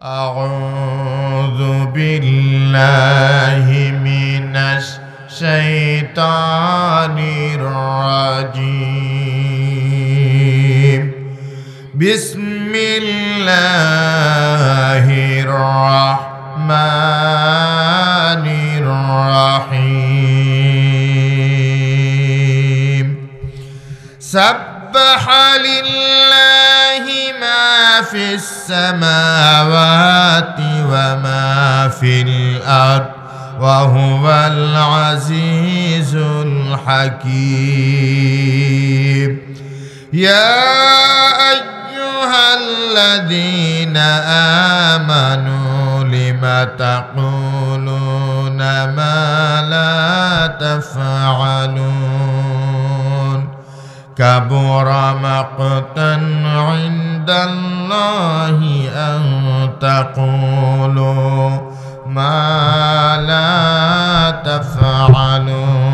أعوذ بالله من الشيطان الرجيم بسم الله الرحمن الرحيم سبح لله ما في السماوات وما في الأرض وهو العزيز الحكيم يا أيها الذين آمنوا لم تقولون ما لا تفعلون كبر مقتا عند الله أن تقولوا ما لا تفعلون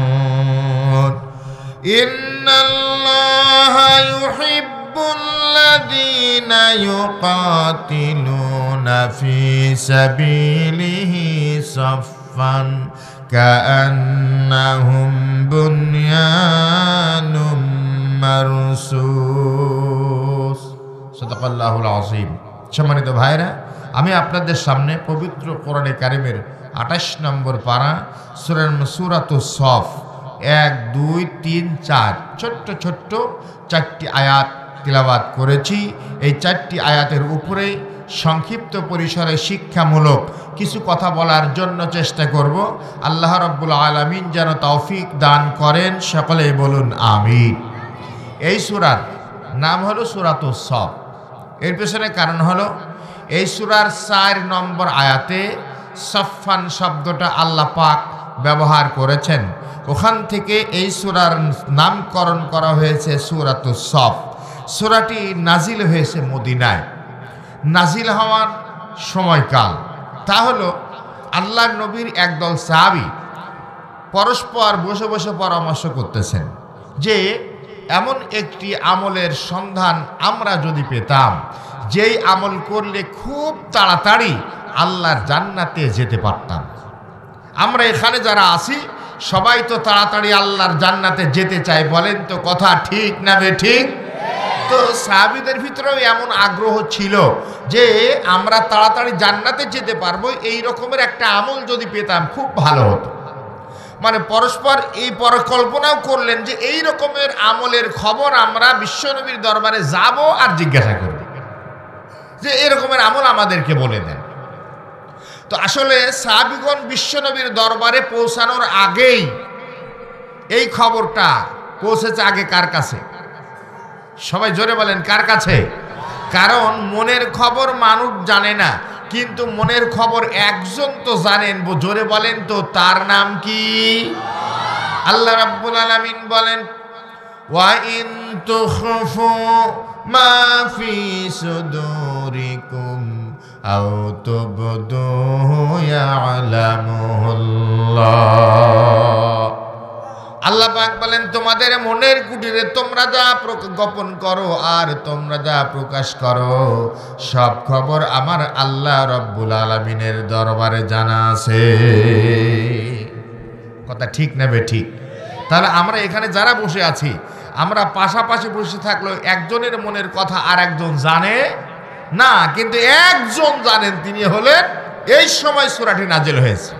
إن الله يحب الذين يقاتلون في سبيله صفا كأنهم بنيان মারসুস সাদাকাল্লাহুল আযীম। সম্মানিত ভাইরা, আমি আপনাদের সামনে পবিত্র কোরআনে কারিমের ২৮ নম্বর পারা সূরাতুস সফ ১, ২, ৩, ৪ ছোট্ট ছোট্ট ৪টি আয়াত তিলাওয়াত করেছি। এই ৪টি আয়াতের উপরে সংক্ষিপ্ত পরিসরে শিক্ষামূলক কিছু কথা বলার জন্য চেষ্টা করব। আল্লাহ রাব্বুল আলামিন যেন তৌফিক দান করেন, সকলেই বলুন আমিন। এই সূরার নাম হলো সূরাতুস সফ। এর পেছনে কারণ হলো এই সূরার ৪ নম্বর আয়াতে সফফান শব্দটা আল্লাহ পাক ব্যবহার করেছেন। ওখান থেকে এই সূরার নামকরণ করা হয়েছে সূরাতুস সফ। সূরাটি নাজিল হয়েছে মদিনায়। নাজিল হওয়ার সময়কাল তা হলো আল্লাহর নবীর একদল সাহাবী পরস্পর বসে বসে পরামর্শ করতেছেন যে এমন একটি আমলের সন্ধান আমরা যদি পেতাম, যেই আমল করলে খুব তাড়াতাড়ি আল্লাহর জান্নাতে যেতে পারতাম। আমরা এখানে যারা আছি সবাই তো তাড়াতাড়ি আল্লাহর জান্নাতে যেতে চাই, বলেন তো কথা ঠিক না বেঠিক? তো সাহাবীদের ভিতরেও এমন আগ্রহ ছিল যে আমরা তাড়াতাড়ি জান্নাতে যেতে পারবো, এই রকমের একটা আমল যদি পেতাম খুব ভালো হতো। মানে পরস্পর এই পরিকল্পনাও করলেন যে এই রকমের আমলের খবর আমরা বিশ্বনবীর দরবারে যাব আর জিজ্ঞাসা করব যে এই রকমের আমল আমাদেরকে বলে দেন। তো আসলে সাহাবীগণ বিশ্বনবীর দরবারে পৌঁছানোর আগেই এই খবরটা পৌঁছেছে আগে কার কাছে? সবাই জোরে বলেন কার কাছে? কারণ মনের খবর মানুষ জানে না, কিন্তু মনের খবর একজন তো জানেন, জোরে বলেন তো তার নাম কি? আল্লাহ রাব্বুল আলামিন বলেন ওয়া ইন তুখফু মা ফি সুদুরিকুম আও তুবদুহু ইয়ালামুল্লাহ। আল্লাহ পাক বলেন তোমাদের মনের কুটিরে তোমরা যা গোপন করো আর তোমরা যা প্রকাশ করো সব খবর আমার আল্লাহ রাব্বুল আলামিনের দরবারে জানা আছে। কথা ঠিক না বেঠিক? তাহলে আমরা এখানে যারা বসে আছি, আমরা পাশাপাশি বসে থাকলেও একজনের মনের কথা আর একজন জানে না, কিন্তু একজন জানেন, তিনি হলেন এই সময় সূরাটি নাজিল হয়েছে।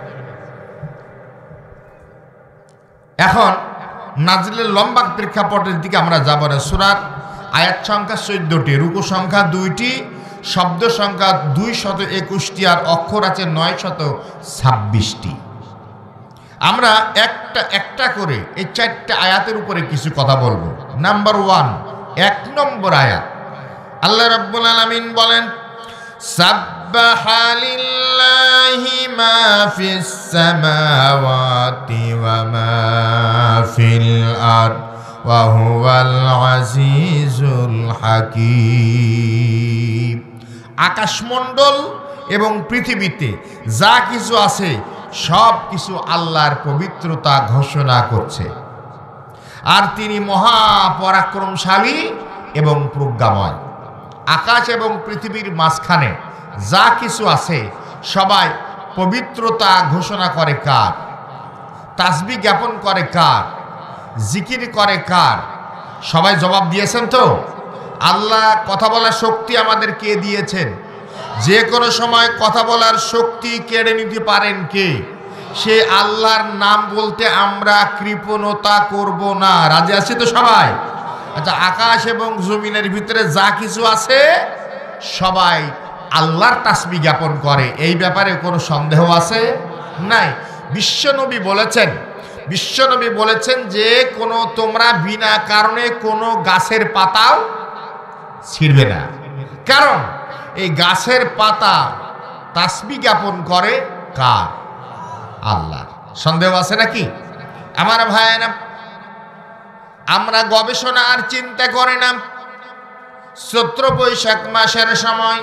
এখন নাজিলের লম্বা প্রেক্ষাপটের দিকে আমরা যাব না। সূরার আয়াত সংখ্যা 14টি, রুকু সংখ্যা 2টি, শব্দ সংখ্যা 221টি, আর অক্ষর আছে 926টি। আমরা একটা একটা করে এই 4টা আয়াতের উপরে কিছু কথা বলবো। নাম্বার 1, 1 নম্বর আয়াত, আল্লাহ রাব্বুল আলামিন বলেন সাব্বাহা লিল্লাহি মা ফিস সামাওয়াতি ওয়া মা ফিল আরদ ওয়া হুয়াল আজিজুল হাকীম। আকাশমণ্ডল এবং পৃথিবীতে যা কিছু আছে সব কিছু আল্লাহর পবিত্রতা ঘোষণা করছে, আর তিনি মহাপরাক্রমশালী এবং প্রজ্ঞাময়। আকাশ এবং পৃথিবীর মাঝখানে যা কিছু আছে সবাই পবিত্রতা ঘোষণা করে কার? তাসবিহ জ্ঞাপন করে কার? জিকির করে কার? সবাই জবাব দিয়েছেন তো? আল্লাহ কথা বলার শক্তি আমাদের কে দিয়েছেন? যে কোনো সময় কথা বলার শক্তি কেড়ে নিতে পারেন কে? সে আল্লাহর নাম বলতে আমরা কৃপণতা করব না। রাজি আছি তো সবাই? আচ্ছা, আকাশ এবং জমিনের ভিতরে যা কিছু আছে সবাই আল্লাহর তাসবিহ জ্ঞাপন করে, এই ব্যাপারে কোনো সন্দেহ আছে? নাই। বিশ্বনবী বলেছেন যে কোনো তোমরা বিনা কারণে কোনো গাছের পাতাও ছিঁড়বে না, কারণ এই গাছের পাতা তাসবিহ জ্ঞাপন করে কার? আল্লাহর। সন্দেহ আছে নাকি? আমার ভাইয়েরা, আমরা গবেষণা আর চিন্তা করে না। চৈত্র বৈশাখ মাসের সময়,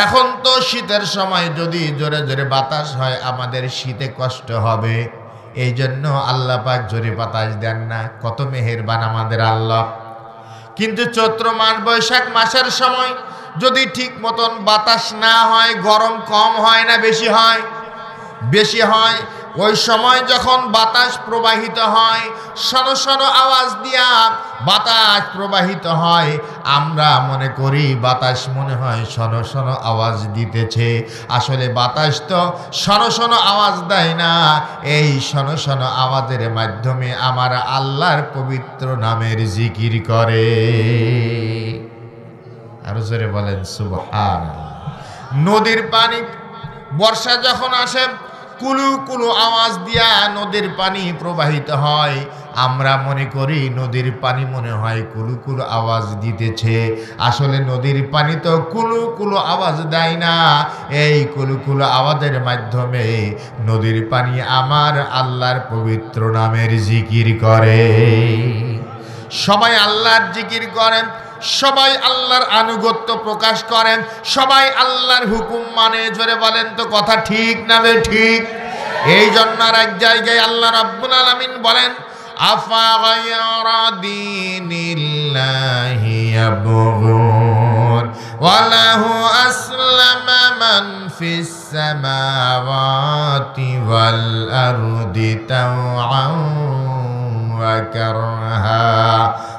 এখন তো শীতের সময়, যদি জোরে জোরে বাতাস হয় আমাদের শীতে কষ্ট হবে, এই জন্য আল্লাহ পাক জোরে বাতাস দেন না। কত মেহেরবান আমাদের আল্লাহ। কিন্তু চৈত্র মাস বৈশাখ মাসের সময় যদি ঠিক মতন বাতাস না হয়, গরম কম হয় না বেশি হয়? বেশি হয়। ওই সময় যখন বাতাস প্রবাহিত হয়, শন শন আওয়াজ দিয়া বাতাস প্রবাহিত হয়, আমরা মনে করি বাতাস মনে হয় শন শন আওয়াজ দিতেছে। আসলে বাতাস তো শন শন আওয়াজ দেয় না। এই শন শন আওয়াজের মাধ্যমে আমার আল্লাহর পবিত্র নামের জিকির করে। আরো জোরে বলেন সুবহানাল্লাহ। নদীর পানি বর্ষা যখন আসে, কুলু কুলু আওয়াজ দিয়া নদীর পানি প্রবাহিত হয়, আমরা মনে করি নদীর পানি মনে হয় কুলু কুলু আওয়াজ দিতেছে। আসলে নদীর পানি তো কুলু কুলু আওয়াজ দেয় না। এই কুলু কুলু আওয়াজের মাধ্যমে নদীর পানি আমার আল্লাহর পবিত্র নামের জিকির করে। সবাই আল্লাহর জিকির করেন, সবাই আল্লাহর আনুগত্য প্রকাশ করেন, সবাই আল্লাহর হুকুম মানে। জোরে বলেন তো কথা ঠিক না ঠিক? এই জন্য আর এক জায়গায় আল্লাহ রাব্বুল আলামিন বলেন, আফা গায়রা দীনিল্লাহি ইয়াবগুন ওয়া লাহু আসলামা মান ফিস সামাওয়াতি ওয়াল আরদি তাওআন ওয়া কারহা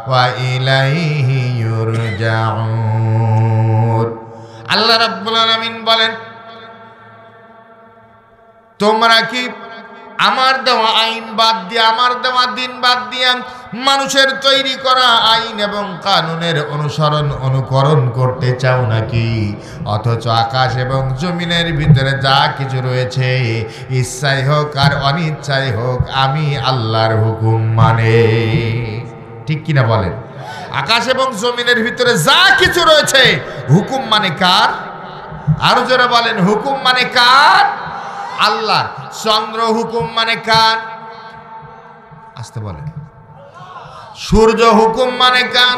ওয়া ইলাইহি ইউরজাউন। আল্লাহ রাব্বুল আলামিন বলেন, তোমরা কি আমার দেওয়া আইন বাদ দিয়ে, আমার দেওয়া দিন বাদ দিয়ে মানুষের তৈরি করা আইন এবং কানুনের অনুকরণ করতে চাও নাকি? অথচ আকাশ এবং জমিনের ভিতরে যা কিছু রয়েছে, ইচ্ছাই হোক আর অনিচ্ছাই হোক, আমি আল্লাহর হুকুম মানে। ঠিক কিনা বলেন? আকাশ এবং জমিনের ভিতরে যা কিছু রয়েছে হুকুম মানে কার? আরো জোরে বলেন, হুকুম মানে কার? আল্লাহ। চন্দ্র হুকুম মানে কার? আসতে বলেন। সূর্য হুকুম মানে কার?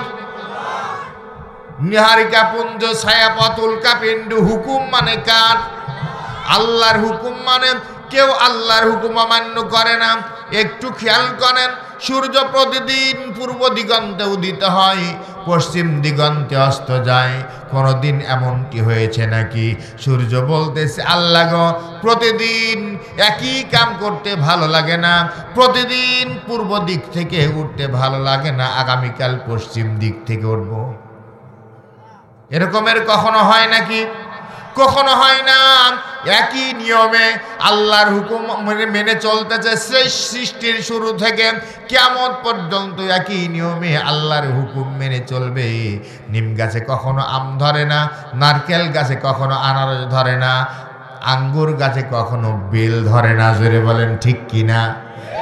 নিহারিকা পুঞ্জ ছায়াপথ উল্কাপিণ্ড হুকুম মানে কার? আল্লাহর হুকুম মানে। কেউ আল্লাহর হুকুম অমান্য করে না। একটু খেয়াল করেন, সূর্য প্রতিদিন পূর্ব দিগন্তে উদিত হয়, পশ্চিম দিগন্তে অস্ত যায়। কোনোদিন এমনটি হয়েছে নাকি সূর্য বলতেছে, আল্লাহ গো, প্রতিদিন একই কাম করতে ভালো লাগে না, প্রতিদিন পূর্ব দিক থেকে উঠতে ভালো লাগে না, আগামীকাল পশ্চিম দিক থেকে উঠব? এরকমের কখনো হয় নাকি? কখনো হয় না। একই নিয়মে আল্লাহর হুকুম মেনে চলতেছে সেই সৃষ্টির শুরু থেকে কিয়ামত পর্যন্ত। একই নিয়মে আল্লাহর হুকুম মেনে চলবে। নিম গাছে কখনো আম ধরে না, নারকেল গাছে কখনো আনারস ধরে না, আঙ্গুর গাছে কখনো বেল ধরে না। জোরে বলেন ঠিক কিনা?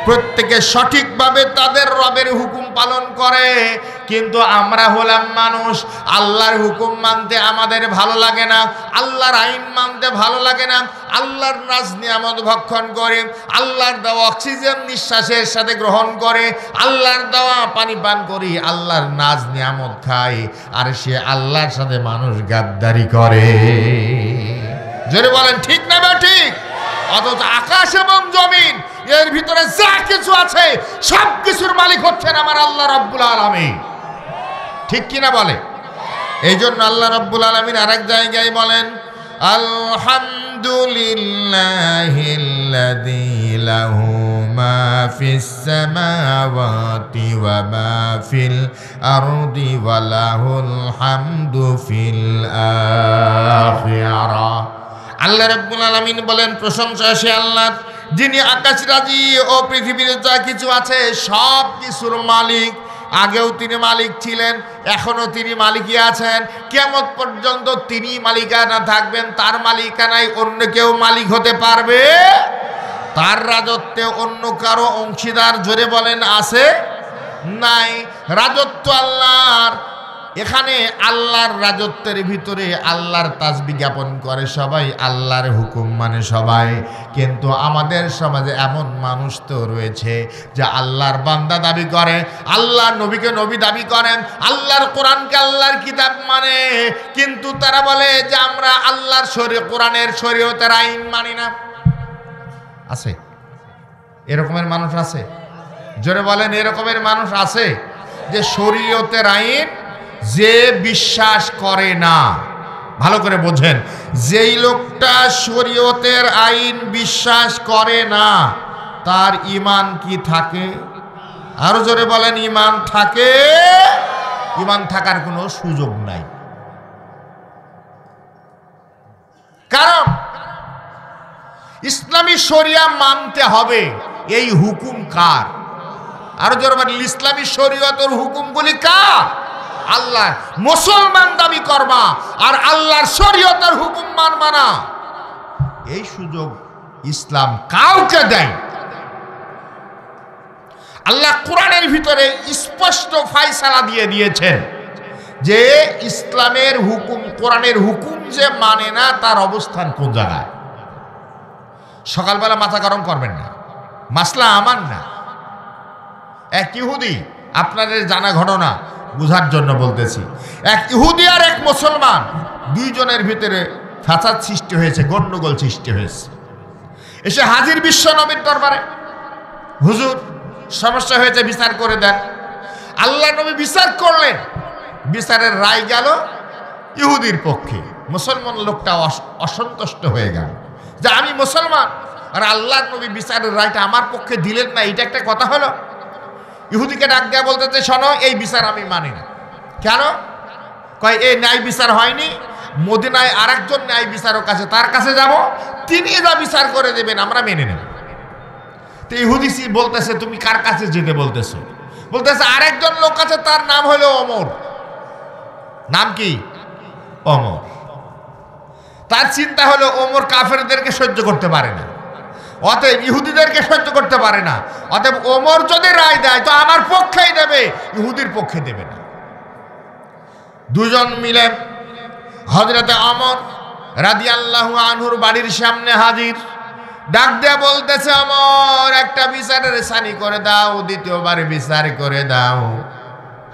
প্রত্যেকে সঠিকভাবে তাদের রবের হুকুম পালন করে। কিন্তু আমরা হলাম মানুষ, আল্লাহর হুকুম মানতে আমাদের ভালো লাগে না, আল্লাহর আইন মানতে ভালো লাগে না, আল্লাহর নাজ নিয়ামত ভক্ষণ করে, আল্লাহর দেওয়া অক্সিজেন নিঃশ্বাসের সাথে গ্রহণ করে, আল্লাহর দেওয়া পানি পান করি, আল্লাহর নাজ নিয়ামত খাই, আর সে আল্লাহর সাথে মানুষ গাদ্দারি করে। জোরে বলেন ঠিক না বা ঠিক? অথচ আকাশ এবং জমিন এর ভিতরে যা কিছু আছে সব কিছুর মালিক হচ্ছেন আমার আল্লাহ রাব্বুল আলামিন। ঠিক কিনা বলে? এই জন্য আল্লাহ রাব্বুল আলামিন আরেক জায়গায় বলেন, আলহামদুলিল্লাহিল্লাযী লাহু মা ফিস সামাওয়াতি ওয়া মা ফিল আরদি ওয়া লাহুল হামদু ফিল আখিরাহ। আল্লাহ রাব্বুল আলামিন বলেন, প্রশংসা সে আল্লাহ যিনি আকাশরাজি ও পৃথিবীর যা কিছু আছে সব কিছুর মালিক। আগেও তিনি মালিক ছিলেন, এখনো তিনি মালিকই আছেন, কিয়ামত পর্যন্ত তিনি মালিকানা থাকবেন। তার মালিকানায় অন্য কেউ মালিক হতে পারবে? তার রাজত্বে অন্য কারো অংশীদার জোরে বলেন আছে? নাই। রাজত্ব আল্লাহর। এখানে আল্লাহর রাজত্বের ভিতরে আল্লাহর তাসবিহ জ্ঞাপন করে সবাই, আল্লাহর হুকুম মানে সবাই। কিন্তু আমাদের সমাজে এমন মানুষ তো রয়েছে যে আল্লাহর বান্দা দাবি করে, আল্লাহর নবীকে নবী দাবি করেন, আল্লাহর কোরআনকে আল্লাহর কিতাব মানে, কিন্তু তারা বলে যে আমরা আল্লাহর কোরআনের শরীয়তের আইন মানি না। আছে এরকমের মানুষ? আছে? জোরে বলেন, এরকমের মানুষ আছে যে শরীয়তের আইন যে বিশ্বাস করে না। ভালো করে বোঝেন, যেই লোকটা শরীয়তের আইন বিশ্বাস করে না তার ঈমান কি থাকে? আরো জোরে বলেন, ঈমান থাকে? ঈমান থাকার কোনো সুযোগ নাই। কারণ ইসলামী শরিয়া মানতে হবে, এই হুকুম কার? আরো জোরে বলেন, ইসলামী শরীয়তের হুকুমগুলি কার? আল্লাহ। মুসলমান দাবি করবা আর আল্লাহর শরীয়তের হুকুম মানবা না, এই সুযোগ ইসলাম কাউকে দেয়। আল্লাহ কোরআনের ভিতরে স্পষ্ট ফায়সালা দিয়ে দিয়েছেন যে ইসলামের হুকুম, কোরআনের হুকুম যে মানে না তার অবস্থান কোন জায়গায়। সকালবেলা মাথা গরম করবেন না, মাসলা আমার না। এক ইহুদি, আপনাদের জানা ঘটনা বুঝার জন্য বলতেছি, এক ইহুদি আর এক মুসলমান দুইজনের ভিতরে ফাসাদ সৃষ্টি হয়েছে, গন্ডগোল সৃষ্টি হয়েছে। এসে হাজির বিশ্ব নবীর দরবারে, হুজুর সমস্যা হয়েছে, বিচার করে দেন। আল্লাহ নবী বিচার করলেন, বিচারের রায় গেল ইহুদির পক্ষে। মুসলমান লোকটা অসন্তুষ্ট হয়ে গেল যে আমি মুসলমান আর আল্লাহ নবী বিচারের রায়টা আমার পক্ষে দিলেন না, এটা একটা কথা হলো? ইহুদিকে ডাক দেয়া বলতেছে, শোনো এই বিচার আমি মানি না। কেন? কয় এই ন্যায় বিচার হয়নি, মদিনায় আরেকজন ন্যায় বিচারক আছে, তার কাছে যাব, তিনি যা বিচার করে দেবেন আমরা মেনে নেব। তো ইহুদি বলতেছে, তুমি কার কাছে যেতে বলতেছো? বলতেছে আরেকজন লোক আছে, তার নাম হলো ওমর। নাম কি? ওমর। তার চিন্তা হলো ওমর কাফেরদেরকে সহ্য করতে পারে না, অতএব ইহুদিদেরকে সহ্য করতে পারে না, অতএব ওমর যদি রায় দেয় তো আমার পক্ষেই দেবে, ইহুদির পক্ষে দেবে না। দুজন মিলে হযরতে ওমর রাদিয়াল্লাহু আনহুর বাড়ির সামনে হাজির। ডাক দেয়া বলতেছে, ওমর একটা বিচারের সানি করে দাও, দ্বিতীয়বার বিচার করে দাও।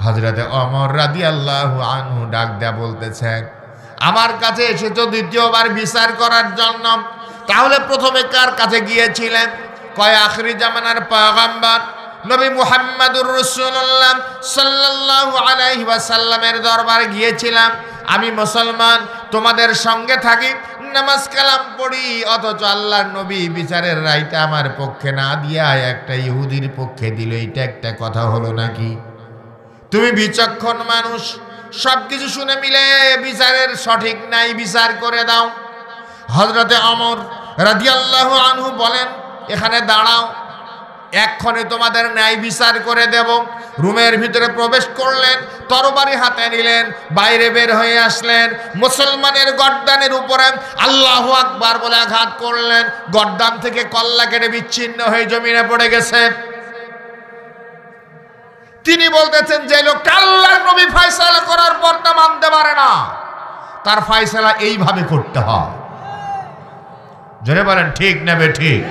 হযরতে ওমর রাদিয়াল্লাহু আনহু ডাক দেয়া বলতেছেন, আমার কাছে এসেছো দ্বিতীয়বার বিচার করার জন্য, তাহলে প্রথমে কার কাছে গিয়েছিলেন? কয় আখিরি জামানার পয়গম্বর নবী মুহাম্মদুর রাসূলুল্লাহ সাল্লাল্লাহু আলাইহি ওয়াসাল্লামের দরবারে গিয়েছিলাম। আমি মুসলমান, তোমাদের সঙ্গে থাকি, নামাজ কালাম পড়ি, অথচ আল্লাহর নবী বিচারের রায়টা আমার পক্ষে না দিয়া একটা ইহুদির পক্ষে দিল। এটা একটা কথা হলো নাকি? তুমি বিচক্ষণ মানুষ, সবকিছু শুনে মিলে বিচারের সঠিক নাই, বিচার করে দাও। হযরতে ওমর রাদিয়াল্লাহু আনহু বলেন, এখানে দাঁড়াও, এক্ষণে তোমাদের ন্যায় বিচার করে দেব। রুমের ভিতরে প্রবেশ করলেন, তরবারি হাতে নিলেন, বাইরে বের হয়ে আসলেন, মুসলমানের গর্দানের উপরে আল্লাহু আকবার বলে আঘাত করলেন। গর্দান থেকে কল্লা কেটে বিচ্ছিন্ন হয়ে জমিনে পড়ে গেছে। তিনি বলতেছেন, যে লোকটা আল্লাহর নবী ফয়সালা করার পর তা মানতে পারে না, তার ফয়সালা এইভাবে করতে হয়। জোরে বলেন ঠিক না বেঠিক?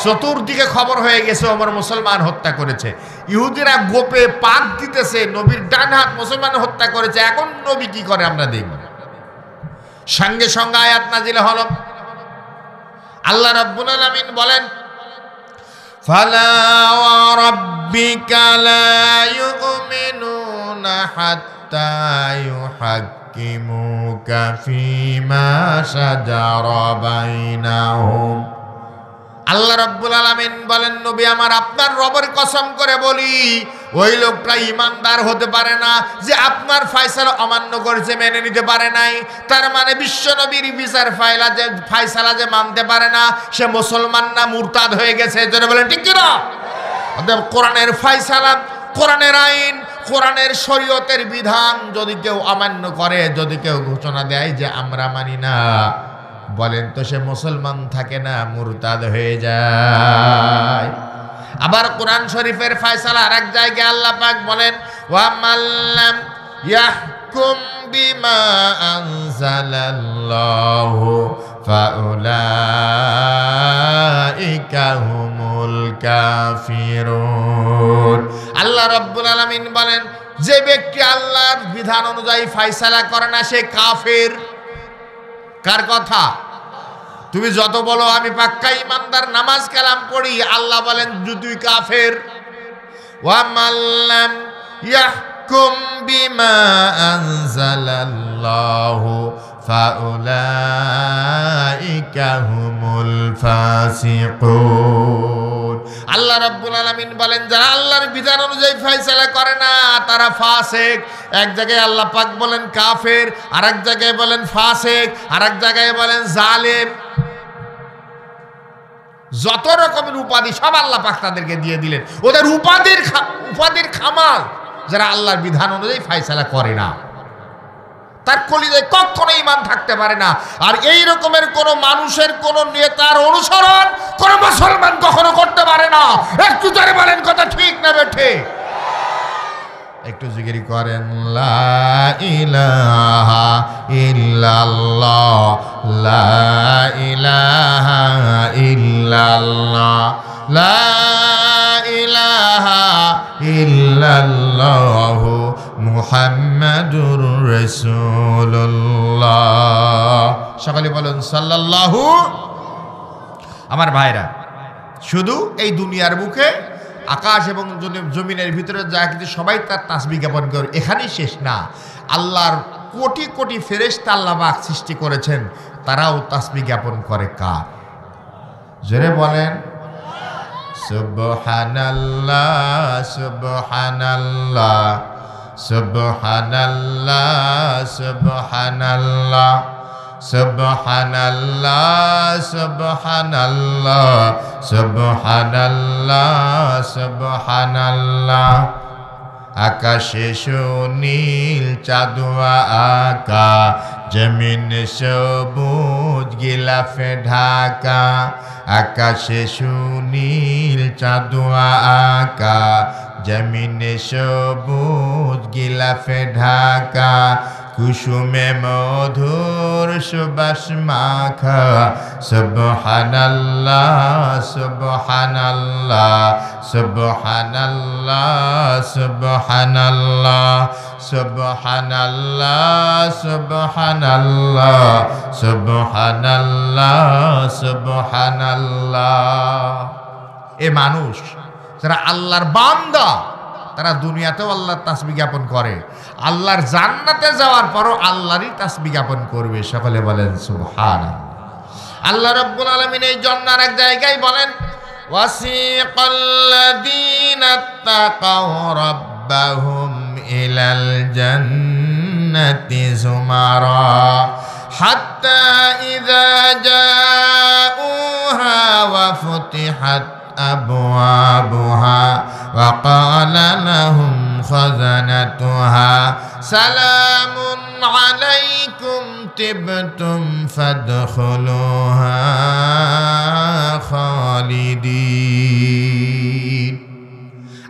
চতুর্দিকে খবর হয়ে গেছে ওমর মুসলমান হত্যা করেছে। ইহুদিরা গোপে পাক দিতেছে, নবীর ডান হাত মুসলমান হত্যা করেছে। এখন নবী কি করে আমরা দেখব। সঙ্গে সঙ্গে আয়াত নাজিল হলো। আল্লাহ রাব্বুল আলামিন বলেন, ফালা ওয়া রাব্বিকা লা ইউমিনুনা হাত্তা হাত্তা ইউহাক্কিমুকা ফীমা শাজারা বাইনাহুম। আল্লাহ রাব্বুল আলামিন বলেন, নবী আমার আপনার রবের কসম করে বলি, ওই লোকটা ইমানদার হতে পারে না যে আপনার ফয়সালা অমান্য করেছে, মেনে নিতে পারে নাই। তার মানে বিশ্ব নবীর বিচার ফয়সালা যে মানতে পারে না, সে মুসলমান না মুরতাদ হয়ে গেছে। যারা বলেন ঠিক কি না? অতএব কোরআনের ফয়সালা, কোরআনের আইন, কোরআনের শরীয়তের বিধান যদি কেউ অমান্য করে, যদি কেউ ঘোষণা দেয় যে আমরা মানি না, বলেন তো সে মুসলমান থাকে না, মুরতাদ হয়ে যায়। আবার কোরআন শরীফের ফয়সালা আরেক জায়গায় আল্লাহ পাক বলেন, ওয়া মাল্লাম ইয়াহকুম বিমা আনজালাল্লাহু ফাউলাইকা হুমুল কাফিরুন। আল্লাহ রাব্বুল আলামিন বলেন, যে ব্যক্তি আল্লাহর বিধান অনুযায়ী ফয়সালা করে না সে কাফের। কার কথা? তুমি যত বলো আমি পাক্কা ইমানদার, নামাজ কালাম পড়ি, আল্লাহ বলেন তুই কাফের। ওয়া মাল্লাম ইয়াহকুম বিমা আনজালাল্লাহু ফাউলাইকা হুমুল ফাসিকুন। আল্লাহ রাব্বুল আলামিন বলেন, যারা আল্লাহর বিধান অনুযায়ী ফয়সালা করে না তারা ফাসিক। এক জায়গায় আল্লাহ পাক বলেন কাফের, আরেক জায়গায় বলেন ফাসিক, আরেক জায়গায় বলেন জালেম। যত রকমের উপাধি সব আল্লাহ পাক তাদেরকে দিয়ে দিলেন। ওদের উপাধির খামাল যারা আল্লাহর বিধান অনুযায়ী ফয়সালা করে না, তার কলিজায় কখনো ঈমান থাকতে পারে না। আর এই রকমের কোন মানুষের, কোন নেতার অনুসরণ কোন মুসলমান কখনো করতে পারে না। একটু জোরে বলেন কথা ঠিক না বেঠে? একটু জিকির করেন, লা ইলাহা ইল্লাল্লাহ, লা ইলাহা ইল্লাল্লাহ, লা ইলাহা ইল্লাল্লাহ মুহাম্মাদুর রাসূলুল্লাহ। সকলে বলেন সাল্লাল্লাহু। আমার ভাইরা, শুধু এই দুনিয়ার বুকে আকাশ এবং জমিনের ভিতরে যা কিছু সবাই তার তাসবিহ জ্ঞাপন করে, এখানেই শেষ না। আল্লাহর কোটি কোটি ফেরেশতা আল্লাহ পাক সৃষ্টি করেছেন, তারাও তাসবিহ জ্ঞাপন করে কার? জোরে বলেন সুবহানাল্লাহ, সুবহানাল্লাহ, সুবহানাল্লাহ, সুবহানাল্লাহ, সুবহানাল্লাহ, সুবহানাল্লাহ, সুবহানাল্লাহ, সুবহানাল্লাহ। আকাশে সুনীল চাঁদোয়া আকা, জমিন সবুজ গিলাফে ঢাকা। আকাশে সুনীল চাঁদোয়া আকা, জমিনে সবুজ গিলাফে ঢাকা। কুসুমে মধুর সুবাস মাখা, সুবহানাল্লাহ, সুবহানাল্লাহ, সুবহানাল্লাহ, সুবহানাল্লাহ, সুবহানাল্লাহ, সুবহানাল্লাহ, সুবহানাল্লাহ, সুবহানাল্লাহ। এ মানুষ যারা আল্লাহর বান্দা, তারা দুনিয়াতেও আল্লাহর তাসবিহ জ্ঞাপন করে, আল্লাহর জান্নাতে যাওয়ার পরও আল্লাহরই তাসবিহ জ্ঞাপন করবে। সকলে বলেন সুবহানাল্লাহ। আল্লাহ রাব্বুল আলামিন এই জন্য এক জায়গায় বলেন, ওয়াসিকাল্লাযীনা তাকাউ রাব্বাহুম ইলাল জান্নাতি যুমারা হাত্তা ইযা জাউহা ওয়া ফুতিহাত أبوابها وقال لهم خزنتها سلام عليكم طبتم فادخلوها خالدين।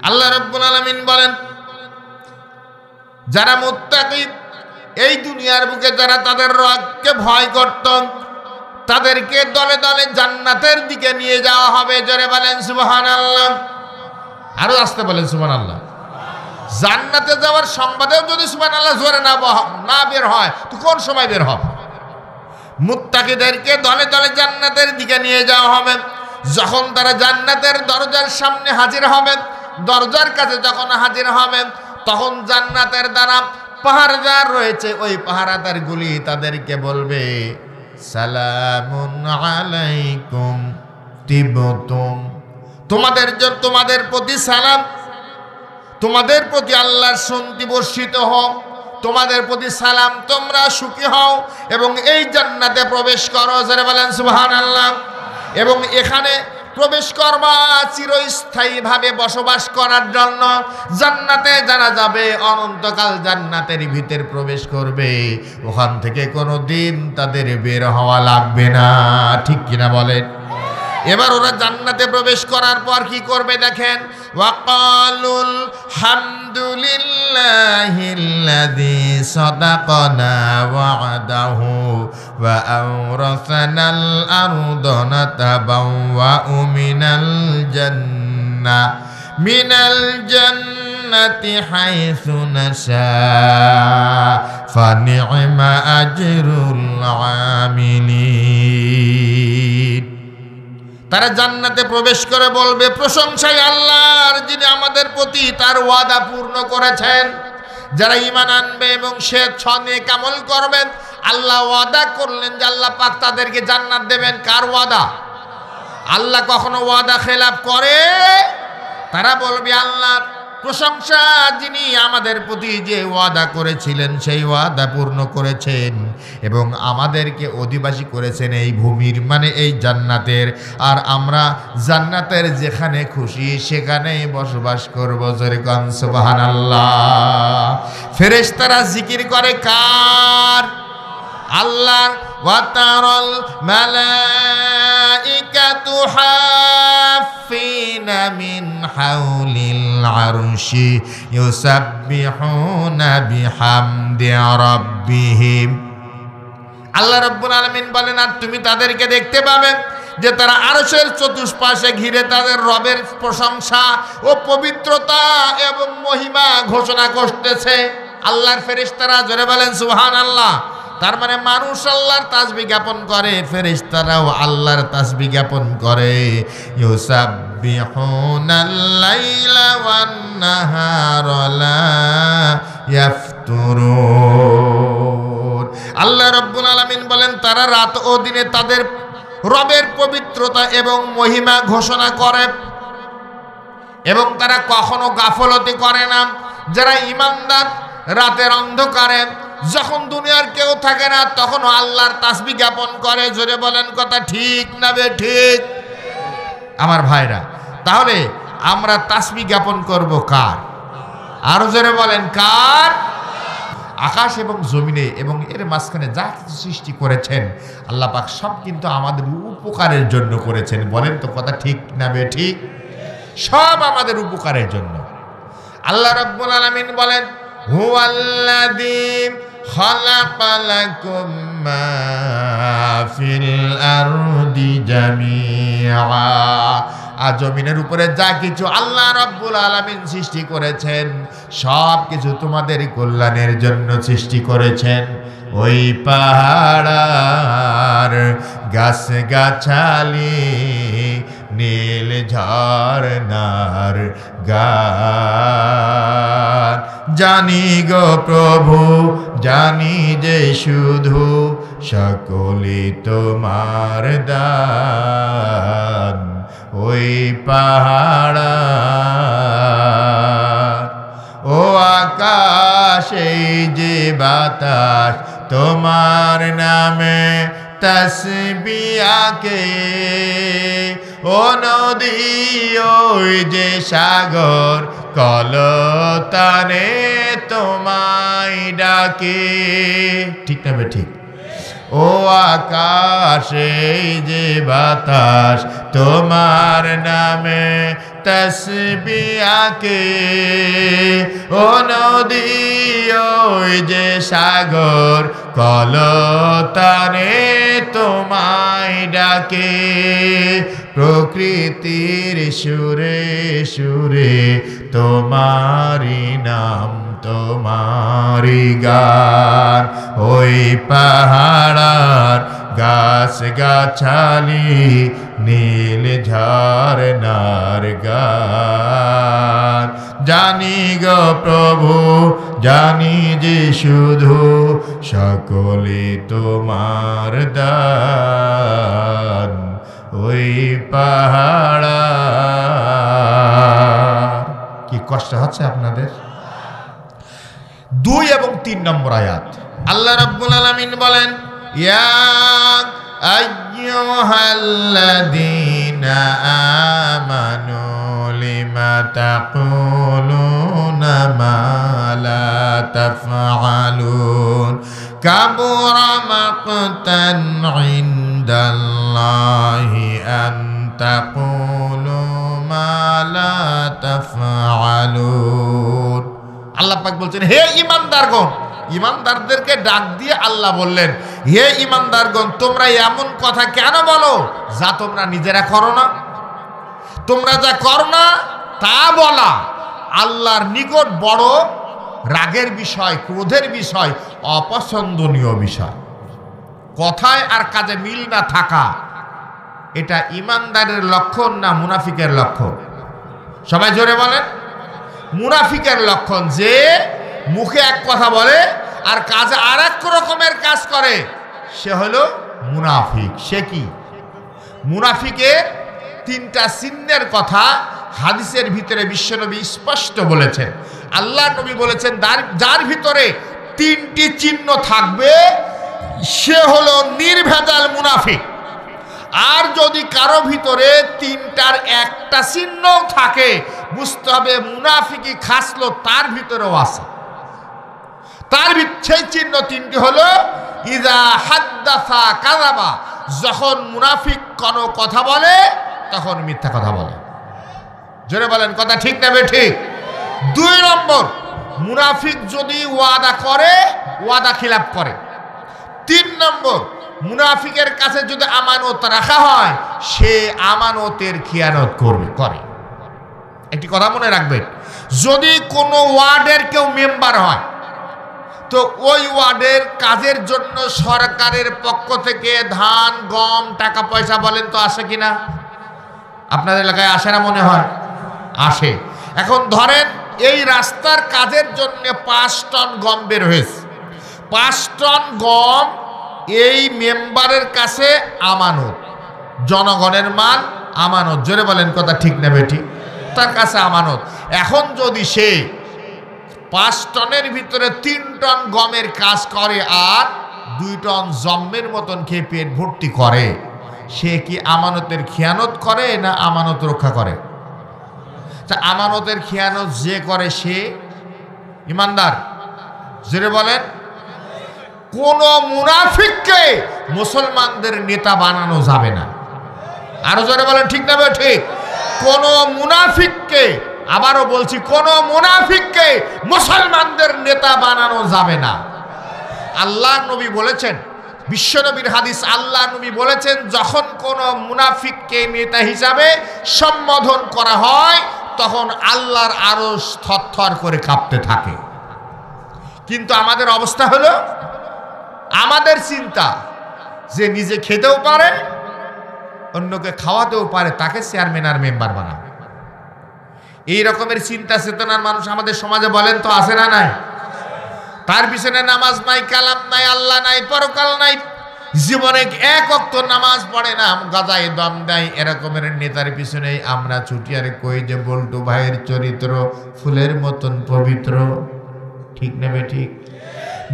আল্লাহ রাব্বুল আলামিন বলেন, যারা মুত্তাকি, এই দুনিয়ার বুকে যারা তাদের রবকে ভয় করত, তাদেরকে দলে দলে জান্নাতের দিকে নিয়ে যাওয়া হবে। জোরে বলেন সুবহানাল্লাহ। আরো আসতে বলেন সুবহানাল্লাহ। জান্নাতে যাওয়ার সংবাদেও যদি সুবহানাল্লাহ জোরে না বের হয় তো কোন সময় বের হবে? মুত্তাকিদেরকে দলে দলে জান্নাতের দিকে নিয়ে যাওয়া হবে। যখন তারা জান্নাতের দরজার সামনে হাজির হবে, দরজার কাছে যখন হাজির হবে, তখন জান্নাতের দ্বারা পাহারাদার রয়েছে, ওই পাহারাদারগুলি তাদেরকে বলবে সালামুন আলাইকুম তিবতুম, তোমাদের প্রতি সালাম, তোমাদের প্রতি আল্লাহর শান্তি বর্ষিত হোক, তোমাদের প্রতি সালাম, তোমরা সুখী হও এবং এই জান্নাতে প্রবেশ করো। যারা বলেন সুবহানাল্লাহ। এবং এখানে প্রবেশ করবা চিরস্থায়ীভাবে বসবাস করার জন্য। জান্নাতে যারা যাবে অনন্তকাল জান্নাতের ভিতর প্রবেশ করবে, ওখান থেকে কোনো দিন তাদের বের হওয়া লাগবে না। ঠিক কিনা বলেন? এবার ওরা জান্নাতে প্রবেশ করার পর কি করবে দেখেন, ওয়াকালুল হামদুলিল্লাহিল্লাযী সাদাকানা ওয়া'দাহু ওয়া আওরাসানাল আরদা নাতাবাওয়াউ মিনাল জান্নাতি হাইসু নাশা ফানি'মা আজরুল আমিলিন। তারা জান্নাতে প্রবেশ করে বলবে প্রশংসাই আল্লাহর, যিনি আমাদের প্রতি তার ওয়াদা পূর্ণ করেছেন। যারা ঈমান আনবে এবং নেক আমল করবেন, আল্লাহ ওয়াদা করলেন যে আল্লাহ পাক তাদেরকে জান্নাত দেবেন। কার ওয়াদা? আল্লাহ কখনো ওয়াদা খেলাফ করে? তারা বলবে আল্লাহর প্রশংসা, যিনি আমাদের প্রতি যে ওয়াদা করেছিলেন সেই ওয়াদা পূর্ণ করেছেন এবং আমাদেরকে অধিবাসী করেছেন এই ভূমির, মানে এই জান্নাতের। আর আমরা জান্নাতের যেখানে খুশি সেখানেই বসবাস করব। জোরে কোন সুবহানাল্লাহ। ফেরেশতারা জিকির করে কার? আল্লাহর। ওয়াতারাল মালাইকাতু হাফিনা মিন হাউলিল আরশি ইউসাব্বিহুনা বিহামদি রাব্বিহিম। আল্লাহ রাব্বুল আলামিন বলেন, আর তুমি তাদেরকে দেখতে পাবে যে তারা আরশের চতুষ্পাশে ঘিরে তাদের রবের প্রশংসা ও পবিত্রতা এবং মহিমা ঘোষণা করতেছে। আল্লাহর ফেরেশতারা, জোরে বলেন সুবহানাল্লাহ। তার মানে মানুষ আল্লাহর তাসবিহ জ্ঞাপন করে, ফেরেশতারাও আল্লাহর তাসবিহ জ্ঞাপন করে। ইউসাব্বিহুনাল লাইলা ওয়ান নাহারা লা ইয়াফতুরুন। আল্লাহ রাব্বুল আলামিন বলেন, তারা রাত ও দিনে তাদের রবের পবিত্রতা এবং মহিমা ঘোষণা করে এবং তারা কখনো গাফলতি করে না। যারা ঈমানদার রাতের অন্ধকারে যখন দুনিয়ার কেউ থাকে না তখন আল্লাহর তাসবিহ জ্ঞাপন করে। জোরে বলেন কথা ঠিক না বে ঠিক? আমার ভাইরা, তাহলে আমরা তাসবিহ জ্ঞাপন করব কার? আরো জোরে বলেন কার? আকাশ এবং জমিনে এবং এর মাঝখানে যা কিছু সৃষ্টি করেছেন আল্লাহ পাক সব কিন্তু আমাদের উপকারের জন্য করেছেন। বলেন তো কথা ঠিক না বে ঠিক? সব আমাদের উপকারের জন্য। আল্লাহ রাব্বুল আলামিন বলেন, হুয়াল্লাযী খালাকা লাকুম মা ফিল আরদি জামিআ। আর জমিনের উপরে যা কিছু আল্লাহ রাব্বুল আলামিন সৃষ্টি করেছেন সব কিছু তোমাদের কল্যাণের জন্য সৃষ্টি করেছেন। ওই পাহাড়, গাছ গাছালি, নীল ঝরনার গান, জানি গো প্রভু জানি যে শুধু সকলে তোমার দান। ওই পাহাড় ও আকাশ, এই যে বাতাস তোমার নামে তসবিয়াকে। ও নদী ওই যে সাগর কলতানে তোমায় ডাকে। ঠিক না বে ঠিক? ও আকাশ, এই যে বাতাস তোমার নামে তসবিয়াকে। ও নদী ওই যে সাগর কলতানে তোমায় ডাকে। প্রকৃতির সুরে সুরে তোমারি নাম, তোমারি গান। ওই পাহাড় গাছ গাছালি নীল ঝরনার গান। জানি গো প্রভু জানি যে শুধু সকলে তোমার দান। ওই পাহাড় কি কষ্ট হচ্ছে আপনাদের? 2 এবং 3 নম্বর আয়াত আল্লাহ রাব্বুল আলামিন বলেন, ইয়া আইয়ুহাল্লাযীনা আমানু লিমা তাকুলুনা মা লা তাফআলুন কাবুরা মাকতান ইনদাল্লাহি আন তাকুলু মা লা তাফআলুন। আল্লাহ পাক বলছেন, হে ঈমানদারগণ, ঈমানদারদেরকে ডাক দিয়ে আল্লাহ বললেন, হে ঈমানদারগণ, তোমরা এমন কথা কেন বলো যা তোমরা নিজেরা করো না? তোমরা যা করো না তা বলা আল্লাহর নিকট বড় রাগের বিষয়, ক্রোধের বিষয়, অপছন্দনীয় বিষয়। কথায় আর কাজে মিল না থাকা, এটা ঈমানদারের লক্ষণ না মুনাফিকের লক্ষণ? সবাই জোরে বলেন। মুনাফিকের লক্ষণ যে মুখে এক কথা বলে আর কাজে আর এক রকমের কাজ করে, সে হলো মুনাফিক। সে কি? মুনাফিকের 3টা চিহ্নের কথা হাদিসের ভিতরে বিশ্বনবী স্পষ্ট বলেছেন। আল্লাহ নবী বলেছেন, যার ভিতরে 3টি চিহ্ন থাকবে সে হলো নির্ভেজাল মুনাফিক। আর যদি কারো ভিতরে 3টার একটা চিহ্ন থাকে, বুঝতে হবে মুনাফিকি খাসলো তার ভিতরেও আছে। তার সেই চিহ্ন 3টি হলো, ইযা হাদ্দাসা কাযাবা, যখন মুনাফিক কোনো কথা বলে তখন মিথ্যা কথা বলে। জোরে বলেন, কথা ঠিক না বেঠিক? 2 নম্বর, মুনাফিক যদি ওয়াদা করে ওয়াদা খিলাফ করে। 3 নম্বর, মুনাফিকের কাছে যদি আমানত রাখা হয় সে আমানতের খিয়ানত করে। একটি কথা মনে রাখবেন, যদি কোনো ওয়ার্ডের কেউ মেম্বার হয় তো ওই ওয়ার্ডের কাজের জন্য সরকারের পক্ষ থেকে ধান, গম, টাকা পয়সা বলেন তো আসে কিনা? আপনাদের এলাকায় আসে না? মনে হয় আসে। এখন ধরেন এই রাস্তার কাজের জন্য 5 টন গম বের হয়েছে। 5 টন গম এই মেম্বারের কাছে আমানত, জনগণের মাল আমানত। জোরে বলেন, কথা ঠিক না বেটি? তার কাছে আমানত। এখন যদি সে 5 টনের ভিতরে 3 টন গমের কাজ করে আর 2 টন জম্মের মতন খেয়ে পেট ভর্তি করে, সে কি আমানতের খেয়ানত করে না আমানত রক্ষা করে? আমানতের খেয়ানত যে করে সে ঈমানদার। জোরে বলেন। কোন মুনাফিককে মুসলমানদের নেতা বানানো যাবে না। আরো জোরে বলেন, ঠিক না ঠিক? কোন মুনাফিককে, আবারও বলছি, কোন মুনাফিককে মুসলমানদের নেতা বানানো যাবে না। আল্লাহ নবী বলেছেন, বিশ্বনবীর হাদিস, আল্লাহ নবী বলেছেন, যখন কোন মুনাফিককে নেতা হিসাবে সম্বোধন করা হয় তখন আল্লাহর আরশ থরথর করে কাঁপতে থাকে। কিন্তু আমাদের অবস্থা হলো, আমাদের চিন্তা যে নিজে খেতেও পারে, অন্যকে খাওয়াতেও পারে, তাকে চেয়ারম্যান আর মেম্বার বানাবে। এই রকমের চিন্তা চেতনার মানুষ আমাদের সমাজে বলেন তো আছে না নাই? তার পিছনে নামাজ নাই, কালাম নাই, আল্লাহ নাই, পরকাল নাই, জীবনে 1 ওয়াক্ত নামাজ পড়ে না, গাজায় দম দেয়। এরকমের নেতার পিছনে আমরা ছুটি আর কই যে বল্টু ভাইয়ের চরিত্র ফুলের মতন পবিত্র। ঠিক নেবে ঠিক?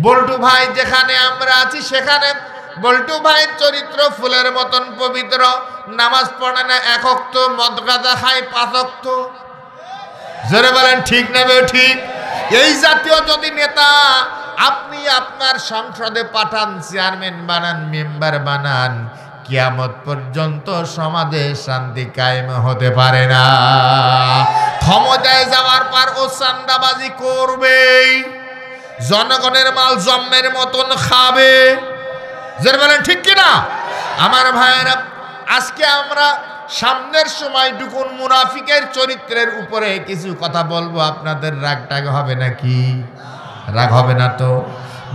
বল্টু ভাই যেখানে আমরা আছি সেখানে বল্টু ভাইয়ের চরিত্র ফুলের মতন পবিত্র। নামাজ পড়ে না 1 ওয়াক্ত, মদ গাঁজা খায় 5 ওয়াক্ত। জোরে বলেন, ঠিক নেবে ঠিক? এই জাতীয় যদি নেতা আপনি আপনার সংসদে পাঠান, চেয়ারম্যান বানান, মেম্বার বানান, কিয়ামত পর্যন্ত সমাজে শান্তি কায়েম হতে পারে না। ক্ষমতায় যাওয়ার পর ও চাঁদাবাজি করবে, জনগণের মাল জম্মের মতন খাবে। জোরে বলেন, ঠিক কিনা? আমার ভাইয়েরা, আজকে আমরা সামনের সময় টুকুন মুনাফিকের চরিত্রের উপরে কিছু কথা বলবো। আপনাদের রাগ টাগ হবে নাকি? রাগ হবে না তো?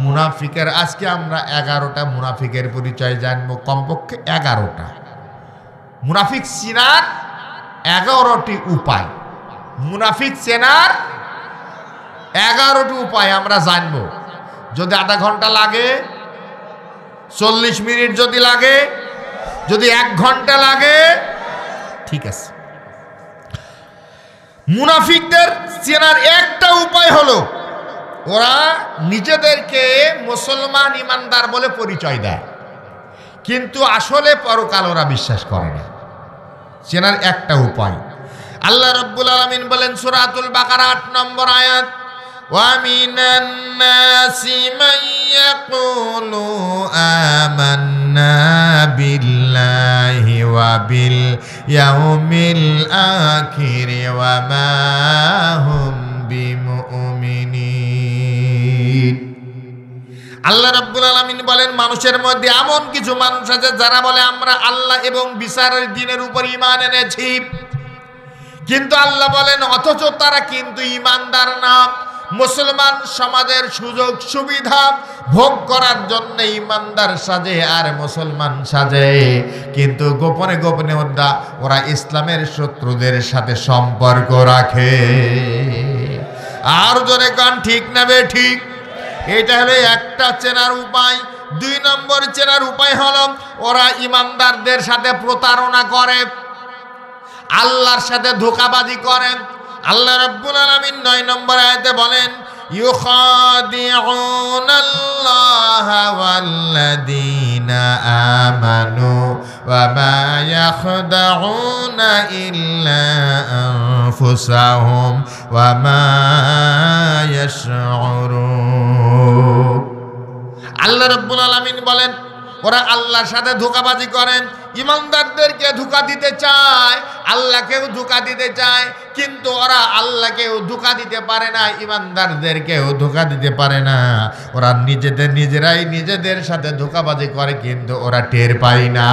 মুনাফিকের আজকে আমরা 11টা মুনাফিকের পরিচয় জানবো, কমপক্ষে 11টা। মুনাফিক চেনার 11টি উপায়, মুনাফিক চেনার 11টি উপায় আমরা জানবো। যদি আধা ঘন্টা লাগে, 40 মিনিট যদি লাগে, যদি 1 ঘন্টা লাগে, ঠিক আছে। মুনাফিকদের চেনার একটা উপায় হলো ওরা নিজেদেরকে মুসলমান ইমানদার বলে পরিচয় দেয়, কিন্তু আসলে পরকাল ওরা বিশ্বাস করে না। চেনার একটা উপায় আল্লাহ রাব্বুল আলামিন বলেন সূরাতুল বাকারা 8 নম্বর আয়াত, ওয়া মিনান নাসি মান ইয়াকুলু আমান্না বিল্লাহি ওয়া বিল ইয়াউমিল আখির ওয়া মা হুম বিমুমিনিন। আল্লাহ রাব্বুল আলামিন বলেন মানুষের মধ্যে এমন কিছু মানুষ আছে যারা বলে আমরা আল্লাহ এবং বিচারের দিনের উপর ঈমান এনেছি, কিন্তু আল্লাহ বলেন অথচ তারা কিন্তু ঈমানদার না। মুসলমান সমাজের সুযোগ সুবিধা ভোগ করার জন্য ঈমানদার সাজে আর মুসলমান সাজে, কিন্তু গোপনে গোপনে ওরা ইসলামের শত্রুদের সাথে সম্পর্ক রাখে। আর জোরে কান ঠিক না বে ঠিক? এটা হলো একটা চেনার উপায়। 2 নম্বর চেনার উপায় হলো ওরা ঈমানদারদের সাথে প্রতারণা করে, আল্লাহর সাথে ধোঁকাবাজি করেন। আল্লাহ রাব্বুল আলামিন 9 নম্বর আয়াতে বলেন ইউখাদিউনাল্লাহা ওয়াল্লাযীনা আমানু ওয়া মা ইয়াখদাউনা ইল্লা আনফুসাহুম ওয়া মা ইয়াশউরুন। আল্লাহ রাব্বুল আলামিন বলেন ওরা আল্লাহর সাথে ধোঁকাবাজি করেন, ইমানদারদেরকে ধোঁকা দিতে চায়, আল্লাহকেও ধোঁকা দিতে চায়, কিন্তু ওরা আল্লাহকেও ধোঁকা দিতে পারে না, ইমানদারদেরকেও ধোঁকা দিতে পারে না। ওরা নিজেরাই নিজেদের সাথে ধোঁকাবাজি করে, কিন্তু ওরা টের পায় না।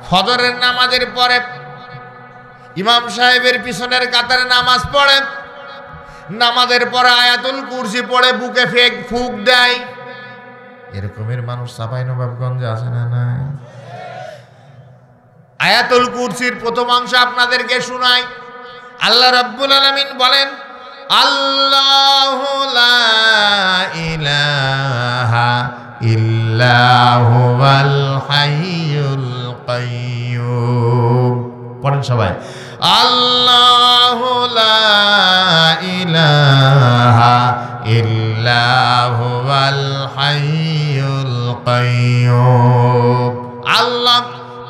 ফজরের নামাজের পরে ইমাম সাহেবের পিছনের কাতারে নামাজ পড়ে, নামাজের পরে আয়াতুল কুরসি পড়ে বুকে ফুঁক দেয়। এরকমের মানুষ চাঁপাইনবাবগঞ্জে আছে না নাই? আয়াতুল কুরসির প্রথম অংশ আপনাদেরকে শোনাই। আল্লাহ রাব্বুল আলামিন বলেন আল্লাহু লা ইলাহা ইল্লা হুয়াল হাইয়ুল কাইয়্যুম। পড়েন সবাই, আল্লাহু লা ইলাহা ইল্লা হুয়াল হাইয়ুল কাইয়্যুম। আল্লাহ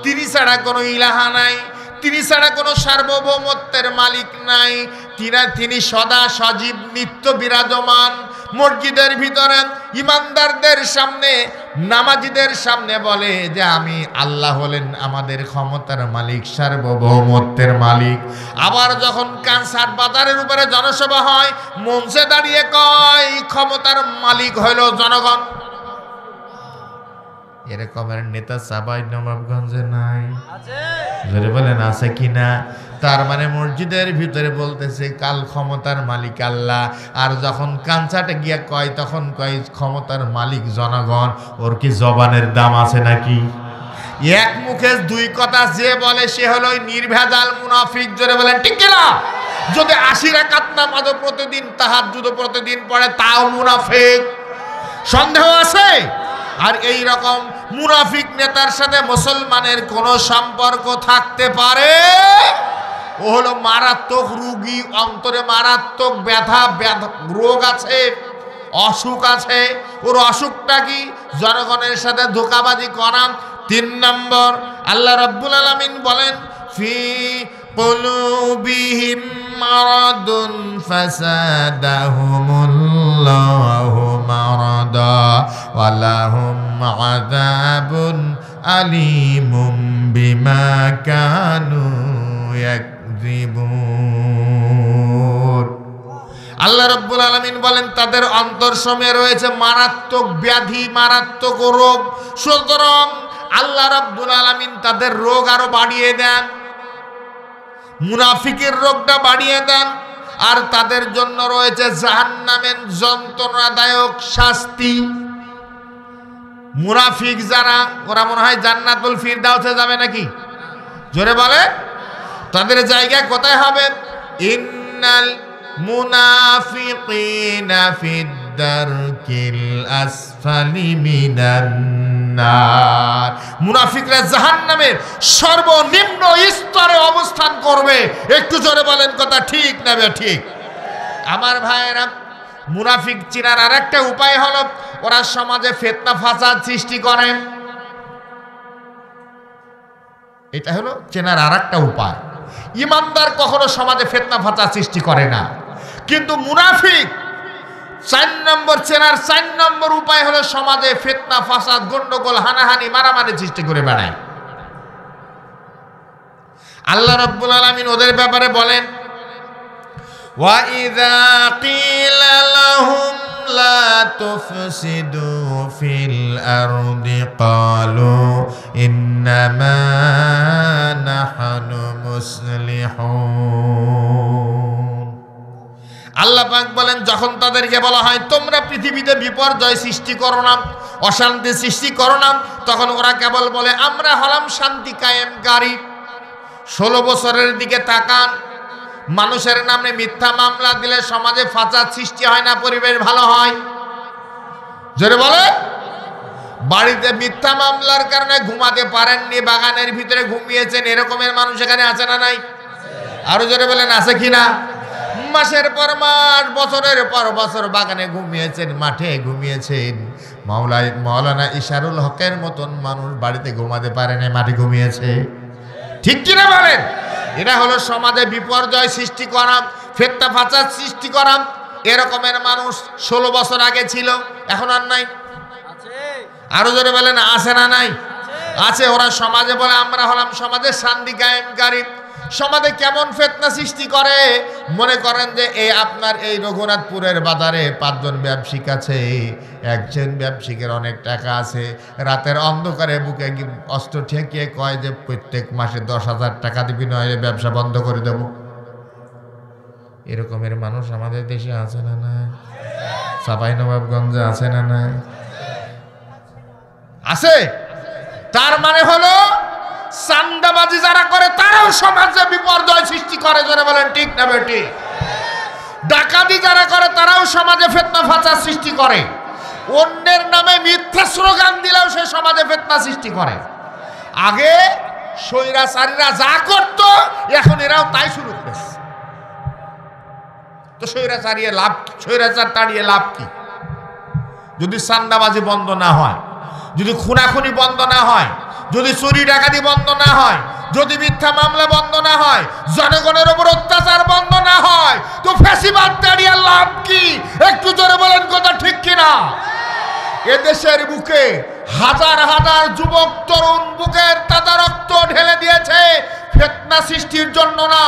তিনি ছাড়া কোনো ইলাহা নাই, তিনি ছাড়া কোনো সার্বভৌমত্বের মালিক নাই, তিনি সদা সজীব নিত্য বিরাজমান। মসজিদের ভিতরে ইমানদারদের সামনে নামাজীদের সামনে বলে যে আমি আল্লাহ হলেন আমাদের ক্ষমতার মালিক, সার্বভৌমত্বের মালিক। আবার যখন কানসার বাজারের উপরে জনসভা হয় মঞ্চে দাঁড়িয়ে কয় ক্ষমতার মালিক হইল জনগণ। এরকমের নেতা চাঁপাইনবাবগঞ্জে নাই? জোরে বলেন আছে কিনা? তার মানে মসজিদের ভিতরে বলতেছে কাল ক্ষমতার মালিক আল্লাহ, আর যখন কানসাটে গিয়া কয় তখন কয় ক্ষমতার মালিক জনগণ। ওর কি জবানের দাম আছে নাকি? এক মুখে 2 কথা যে বলে সে হলো নির্ভেজাল মুনাফিক। জোরে বলেন ঠিক কিনা? যদি 80 রাকাত নামাজও প্রতিদিন তাহাজ্জুদও প্রতিদিন পড়ে তাও মুনাফিক, সন্দেহ আছে? আর এই রকম মুনাফিক নেতার সাথে মুসলমানের কোনো সম্পর্ক থাকতে পারে? ও হলো মারাত্মক রোগী, অন্তরে মারাত্মক ব্যথা রোগ আছে, অসুখ আছে। ওর অসুখটা কি? জনগণের সাথে ধোঁকাবাজি করা। 3 নম্বর আল্লাহ রাব্বুল আলামিন বলেন ফি কুলুবিহিম মারাদুন ফাসাদাহুমুল্লাহু মারাদা ওয়া লাহুম আযাবুন আলীমুম বিমা কানু ইয়াকযিবুন। আল্লাহ রাব্বুল আলামিন বলেন তাদের অন্তর সময়ে রয়েছে মারাত্মক ব্যাধি, মারাত্মক রোগ। সুতরাং আল্লাহ রাব্বুল আলামিন তাদের রোগ আরো বাড়িয়ে দেন, মুনাফিকের রোগটা বাড়িয়ে দেন। আর তাদের জন্য রয়েছে জাহান্নামের যন্ত্রণাদায়ক শাস্তি। মুনাফিক যারা, ওরা মনে হয় জান্নাতুল ফিরদাউসে যাবে নাকি? জোরে বলে, তাদের জায়গা কোথায় হবে? ইন্নাল মুনাফিকিনা ফিদ দারকিল আসফালি মিনান নার। মুনাফিকরা জাহান্নামের সর্বনিম্ন স্তরে অবস্থান করবে। একটু জোরে বলেন, কথা ঠিক না ঠিক? আমার ভাইয়েরা, মুনাফিক চিনার আরেকটা উপায় হলো ওরা সমাজে ফিতনা ফাসাদ সৃষ্টি করে। এটা হলো চেনার আরেকটা উপায়। ইমানদার কখনো সমাজে ফিতনা ফাসাদ সৃষ্টি করে না, কিন্তু মুনাফিক 4 নম্বর চেনার 4 নম্বর উপায় হলো সমাজে ফিতনা ফাসাদ, গন্ডগোল, হানাহানি, মারামারি সৃষ্টি করে বেড়ায়। আল্লাহ রাব্বুল আলামিন ওদের ব্যাপারে বলেন, ওয়া ইযা কিলা লাহুম লা তুফসিদু ফিল আরদি ক্বালু ইন্নামা নাহনু মুসলিহুন। আল্লাহ পাক বলেন, যখন তাদেরকে বলা হয় তোমরা পৃথিবীতে বিপর্যয় সৃষ্টি করো না, অশান্তি সৃষ্টি করো না, তখন ওরা কেবল বলে আমরা হলাম শান্তি কায়েমকারী। 16 বছরের দিকে তাকান, মানুষের নামে মিথ্যা মামলা দিলে সমাজে ফাসাদ সৃষ্টি হয় না, পরিবেশ ভালো হয়? জোরে বলে। বাড়িতে মিথ্যা মামলার কারণে ঘুমাতে পারেননি, বাগানের ভিতরে ঘুমিয়েছেন, এরকমের মানুষ এখানে আছে না নাই? আরো জোরে বলেন, আছে কিনা? মাসের পর মাস, বছরের পর বছর বাগানে ঘুমিয়েছেন, মাঠে ঘুমিয়েছেন। মাওলানা ইশারুল হকের মতন মানুষ বাড়িতে ঘুমাতে পারেনি, মাঠে ঘুমিয়েছে। ঠিক কিনা বলেন? এটা হলো সমাজে বিপর্যয় সৃষ্টি করা, ফিতনা ফাসাদ সৃষ্টি করা। এরকমের মানুষ 16 বছর আগে ছিল, এখন আর নাই। আরো জোরে বলেন, আছে না নাই? আছে। ওরা সমাজে বলে আমরা হলাম সমাজের শান্তি কায়েমকারী। সমাজে কেমন ফিতনা সৃষ্টি করে? মনে করেন যে এই আপনার এই রঘুনাথপুরের বাজারে 5 জন ব্যবসায়িক আছে, একজন ব্যবসায়িকের অনেক টাকা আছে, রাতের অন্ধকারে বুকে অস্ত্র ঠেকিয়ে কয় যে প্রত্যেক মাসে 10,000 টাকা দিবি, নয় ব্যবসা বন্ধ করে দেব। এরকমের মানুষ আমাদের দেশে আছে না না? চাঁপাইনবাবগঞ্জে আছে না না? আছে। তার মানে হলো চান্দাবাজি যারা করে তারাও সমাজে বিপর্যয় সৃষ্টি করে। জোরে বলেন, ঠিক না বেটি? ডাকাতি যারা করে তারাও সমাজে ফিতনা ফাসাদ সৃষ্টি করে। অন্যের নামে মিথ্যা স্লোগান দিলেও সে সমাজে ফিতনা সৃষ্টি করে। আগে স্বৈরাচারীরা যা করত, এখন এরাও তাই শুরু করেছে। তো স্বৈরাচার তাড়িয়ে লাভ কি? যদি চান্দাবাজি বন্ধ না হয়, যদি খুনাখুনি বন্ধ না হয়, যদি চুরি ডাকাতি বন্ধ না হয়, যদি মিথ্যা মামলা বন্ধ না হয়, জনগণের উপর অত্যাচার বন্ধ না হয়, তো ফ্যাসিবাদ তাড়িয়ে লাভ কি? একটু জোরে বলেন, কথা ঠিক কিনা? এদেশের বুকে হাজার হাজার যুবক তরুণ বুকের তাজা রক্ত ঢেলে দিয়েছে ফিতনা সৃষ্টির জন্য না,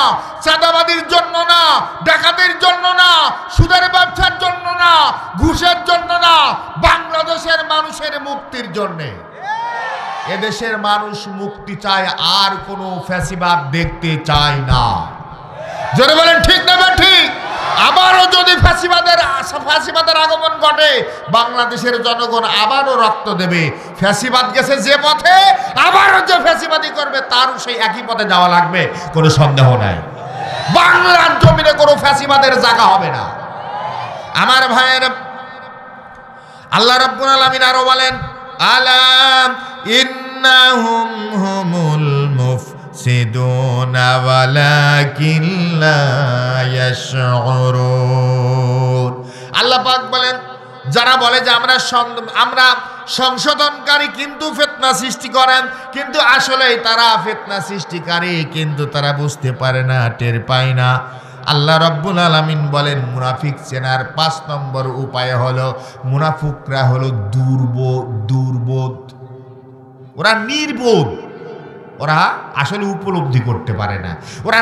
চাঁদাবাদির জন্য না, ডাকাতির জন্য না, সুদের ব্যবসার জন্য না, ঘুষের জন্য না, বাংলাদেশের মানুষের মুক্তির জন্য। এদেশের মানুষ মুক্তি চায়, আর কোনো ফ্যাসিবাদ দেখতে চায় না। জোরে বলেন, ঠিক না ঠিক? আবারও যদি ফ্যাসিবাদের আগমন ঘটে, বাংলাদেশের জনগণ আবারও রক্ত দেবে। ফ্যাসিবাদ গেছে যে পথে, আবারও যে ফ্যাসিবাদী করবে তারও সেই একই পথে যাওয়া লাগবে, কোনো সন্দেহ নাই। বাংলার জমিনে কোনো ফ্যাসিবাদের জায়গা হবে না। আমার ভাইয়ের, আল্লাহ রাব্বুল আলামিন আরো বলেন, আলাম ইন্নাহুম হুমুল মুফসিদুনা ওয়ালাকিন লা ইয়াশউরুন। আল্লাহ পাক বলেন, যারা বলে যে আমরা সংশোধনকারী কিন্তু ফিতনা সৃষ্টি করেন, কিন্তু আসলেই তারা ফিতনা সৃষ্টিকারী, কিন্তু তারা বুঝতে পারে না, টের পায় না। আল্লাহ রাব্বুল আলামিন বলেন, মুনাফিক চেনার 5 নম্বর উপায় হলো, মুনাফিকরা হলো দুর্বোধ। ওরা নির্বোধ, ওরা আসলে উপলব্ধি করতে পারে না। ওরা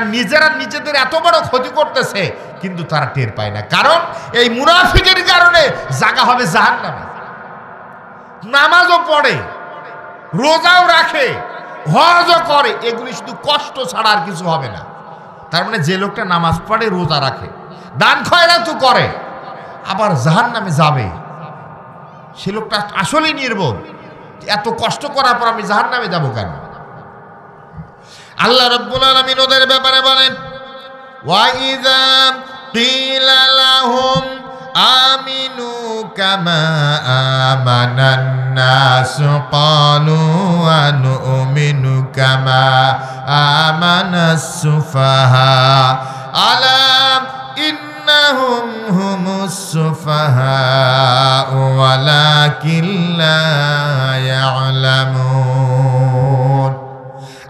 নিজেদের এত বড় ক্ষতি করতেছে, কিন্তু তারা টের পায় না। কারণ এই মুনাফিকের কারণে জায়গা হবে জাহান্নামে। নামাজও পড়ে, রোজাও রাখে, হজও করে, এগুলি শুধু কষ্ট ছাড়া আর কিছু হবে না। তার মানে যে লোকটা নামাজ পড়ে, রোজা রাখে, দান খয়রাত তো করে, আবার জাহান্নামে যাবে। সে লোকটা আসলেই নির্বোধ, এত কষ্ট করার পর আমি জাহান্নামে যাব কেন? আল্লাহ রাব্বুল আলামিন ওদের ব্যাপারে বলেন, ওয়াইযা কিলা লাহুম আমিনু কামা আমানান নাসু ক্বালু আনুমিনু কামা আমানাস সুফাহা আলা ইন্নাহুম হুমুস সুফাহা ওয়ালাকিন লা ইয়ালামুন।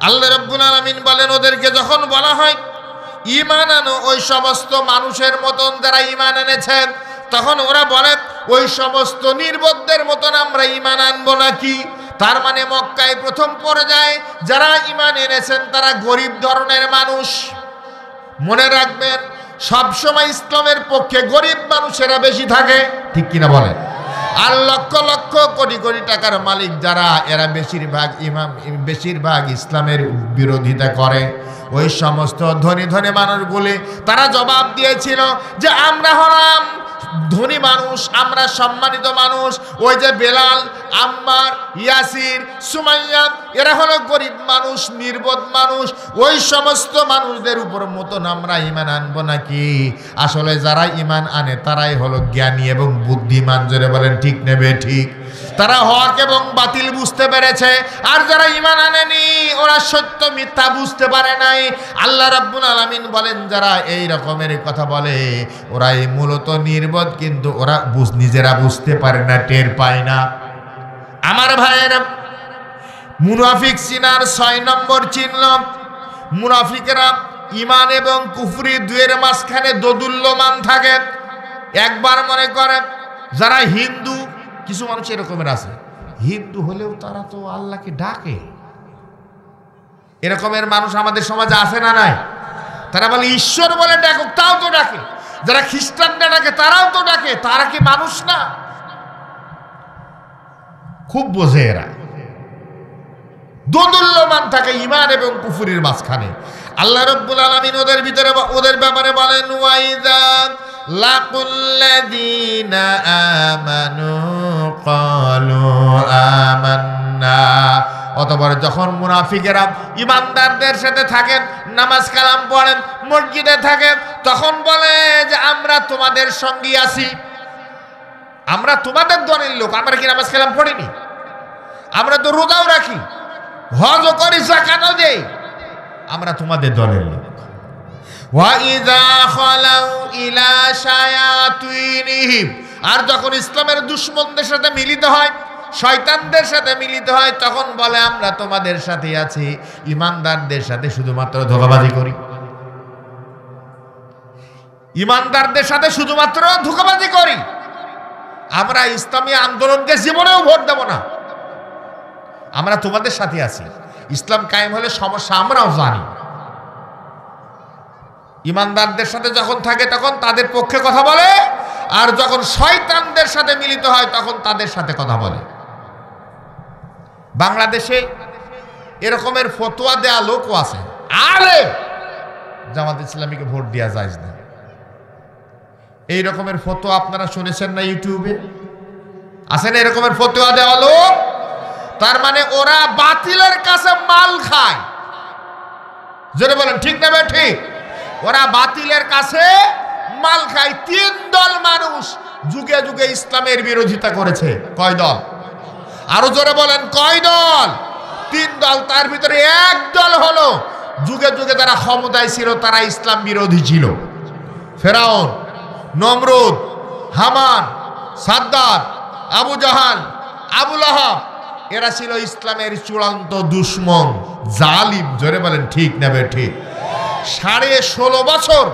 আল্লাহ রাব্বুল আলামিন বলেন, ওদেরকে যখন বলা হয় ঈমান আনো ওই সমস্ত মানুষের মতন যারা ঈমান এনেছেন, তখন ওরা বলে ওই সমস্ত নির্বোধদের মতন আমরা ঈমান আনবো নাকি? তার মানে মক্কায় প্রথম পর্যায়ে যারা ঈমান এনেছেন তারা গরিব ধরনের মানুষ। মনে রাখবেন, সবসময় ইসলামের পক্ষে গরিব মানুষেরা বেশি থাকে, ঠিক কিনা বলেন? আর লক্ষ লক্ষ কোটি কোটি টাকার মালিক যারা, এরা বেশিরভাগ ইসলামের বিরোধিতা করে। ওই সমস্ত ধনী ধনী মানুষগুলি তারা জবাব দিয়েছিল যে আমরা হলাম ধনী মানুষ, আমরা সম্মানিত মানুষ। ওই যে বেলাল, আম্মার, ইয়াসির, সুমাইয়া, এরা হলো গরিব মানুষ, নির্বোধ মানুষ। ওই সমস্ত মানুষদের উপর মতন আমরা ঈমান আনবো নাকি? আসলে যারা ঈমান আনে তারাই হলো জ্ঞানী এবং বুদ্ধিমান। জোরে বলেন ঠিক নেবে ঠিক। তারা হক এবং বাতিল বুঝতে পেরেছে, আর যারা ঈমান আনেনি ওরা সত্য মিথ্যা বুঝতে পারে নাই। আল্লাহ রাব্বুল আলামিন বলেন, যারা এই রকমের কথা বলে ওরাই মূলত নির্বোধ, কিন্তু ওরা নিজেরা বুঝতে পারে না, টের পায় না। আমার ভাইয়েরা, মুনাফিক চিনার 6 নম্বর চিহ্ন, মুনাফিকেরা ঈমান এবং কুফরি দুয়ের মাঝখানে দোদুল্যমান থাকে। একবার মনে করে যারা হিন্দু, কিছু মানুষ এরকমের আছে, হিন্দু হলেও তারা তো আল্লাহকে ডাকে। এরকমের মানুষ আমাদের সমাজে আছে না নাই? তারা বলে ঈশ্বর বলে ডাকুক, তাও তো ডাকে। যারা খ্রিস্টানরা ডাকে তারাও তো ডাকে, তারা কি মানুষ না? খুব বোঝে এরা, দোদুল্যমান থাকে ঈমান এবং কুফরির মাঝখানে। আল্লাহ রাব্বুল আলামিন ওদের ব্যাপারে বলেন, ওয়াইযা লাকুল্লাযীনা আমানু ক্বালু আমান্না। অতঃপর যখন মুনাফিকেরা ঈমানদারদের সাথে থাকেন, নামাজ কালাম পড়েন, মসজিদে থাকেন, তখন বলে যে আমরা তোমাদের সঙ্গী আছি, আমরা তোমাদের দলের লোক। আমরা কি নামাজ কালাম পড়িনি? আমরা তো রোজাও রাখি, হজও করি, যাকাতও দেই, আমরা তোমাদের দলের লোক। ওয়াইযা খালাউ ইলা শায়াতিনিহিম, আর যখন ইসলামের দুশমনদের সাথে মিলিত হয়, শয়তানদের সাথে মিলিত হয়, তখন বলে আমরা তোমাদের সাথে আছি, ঈমানদারদের সাথে শুধুমাত্র ধোঁকাবাজি করি। ঈমানদারদের সাথে শুধুমাত্র ধোঁকাবাজি করি। আমরা ইসলামী আন্দোলনকে জীবনেও ভোট দেব না, আমরা তোমাদের সাথে আছি। ইসলাম কায়েম হলে সমস্যা আমরাও জানি। ঈমানদারদের সাথে যখন থাকে তখন তাদের পক্ষে কথা বলে, আর যখন শয়তানদের সাথে মিলিত হয় তখন তাদের সাথে কথা বলে। বাংলাদেশে এরকমের ফতোয়া দেয়া লোকও আছে, আরে জামাত ইসলামীকে ভোট দেওয়া যায় না। এই রকমের ফতোয়া আপনারা শুনেছেন না? ইউটিউবে আছে না এরকমের ফতোয়া দেওয়া লোক? তার মানে ওরা বাতিলের কাছে মাল খায়। জোরে বলেন ঠিক না ঠিক? ওরা বাতিলের কাছে মাল খায়। 3 দল মানুষ যুগে যুগে ইসলামের বিরোধিতা করেছে। কয় দল? আরো জোরে বলেন কয় দল? 3 দল। তার ভিতরে এক দল হলো যুগে যুগে যারা ক্ষমতায় ছিল তারা ইসলাম বিরোধী ছিল। ফেরাউন, নমরুদ, হামান, সাদ্দাত, আবু জাহাল, আবু লাহাব, এরা ছিল ইসলামের চূড়ান্ত দুশমন, জালিম। জোরে বলেন ঠিক না ঠিক? 16.5 বছর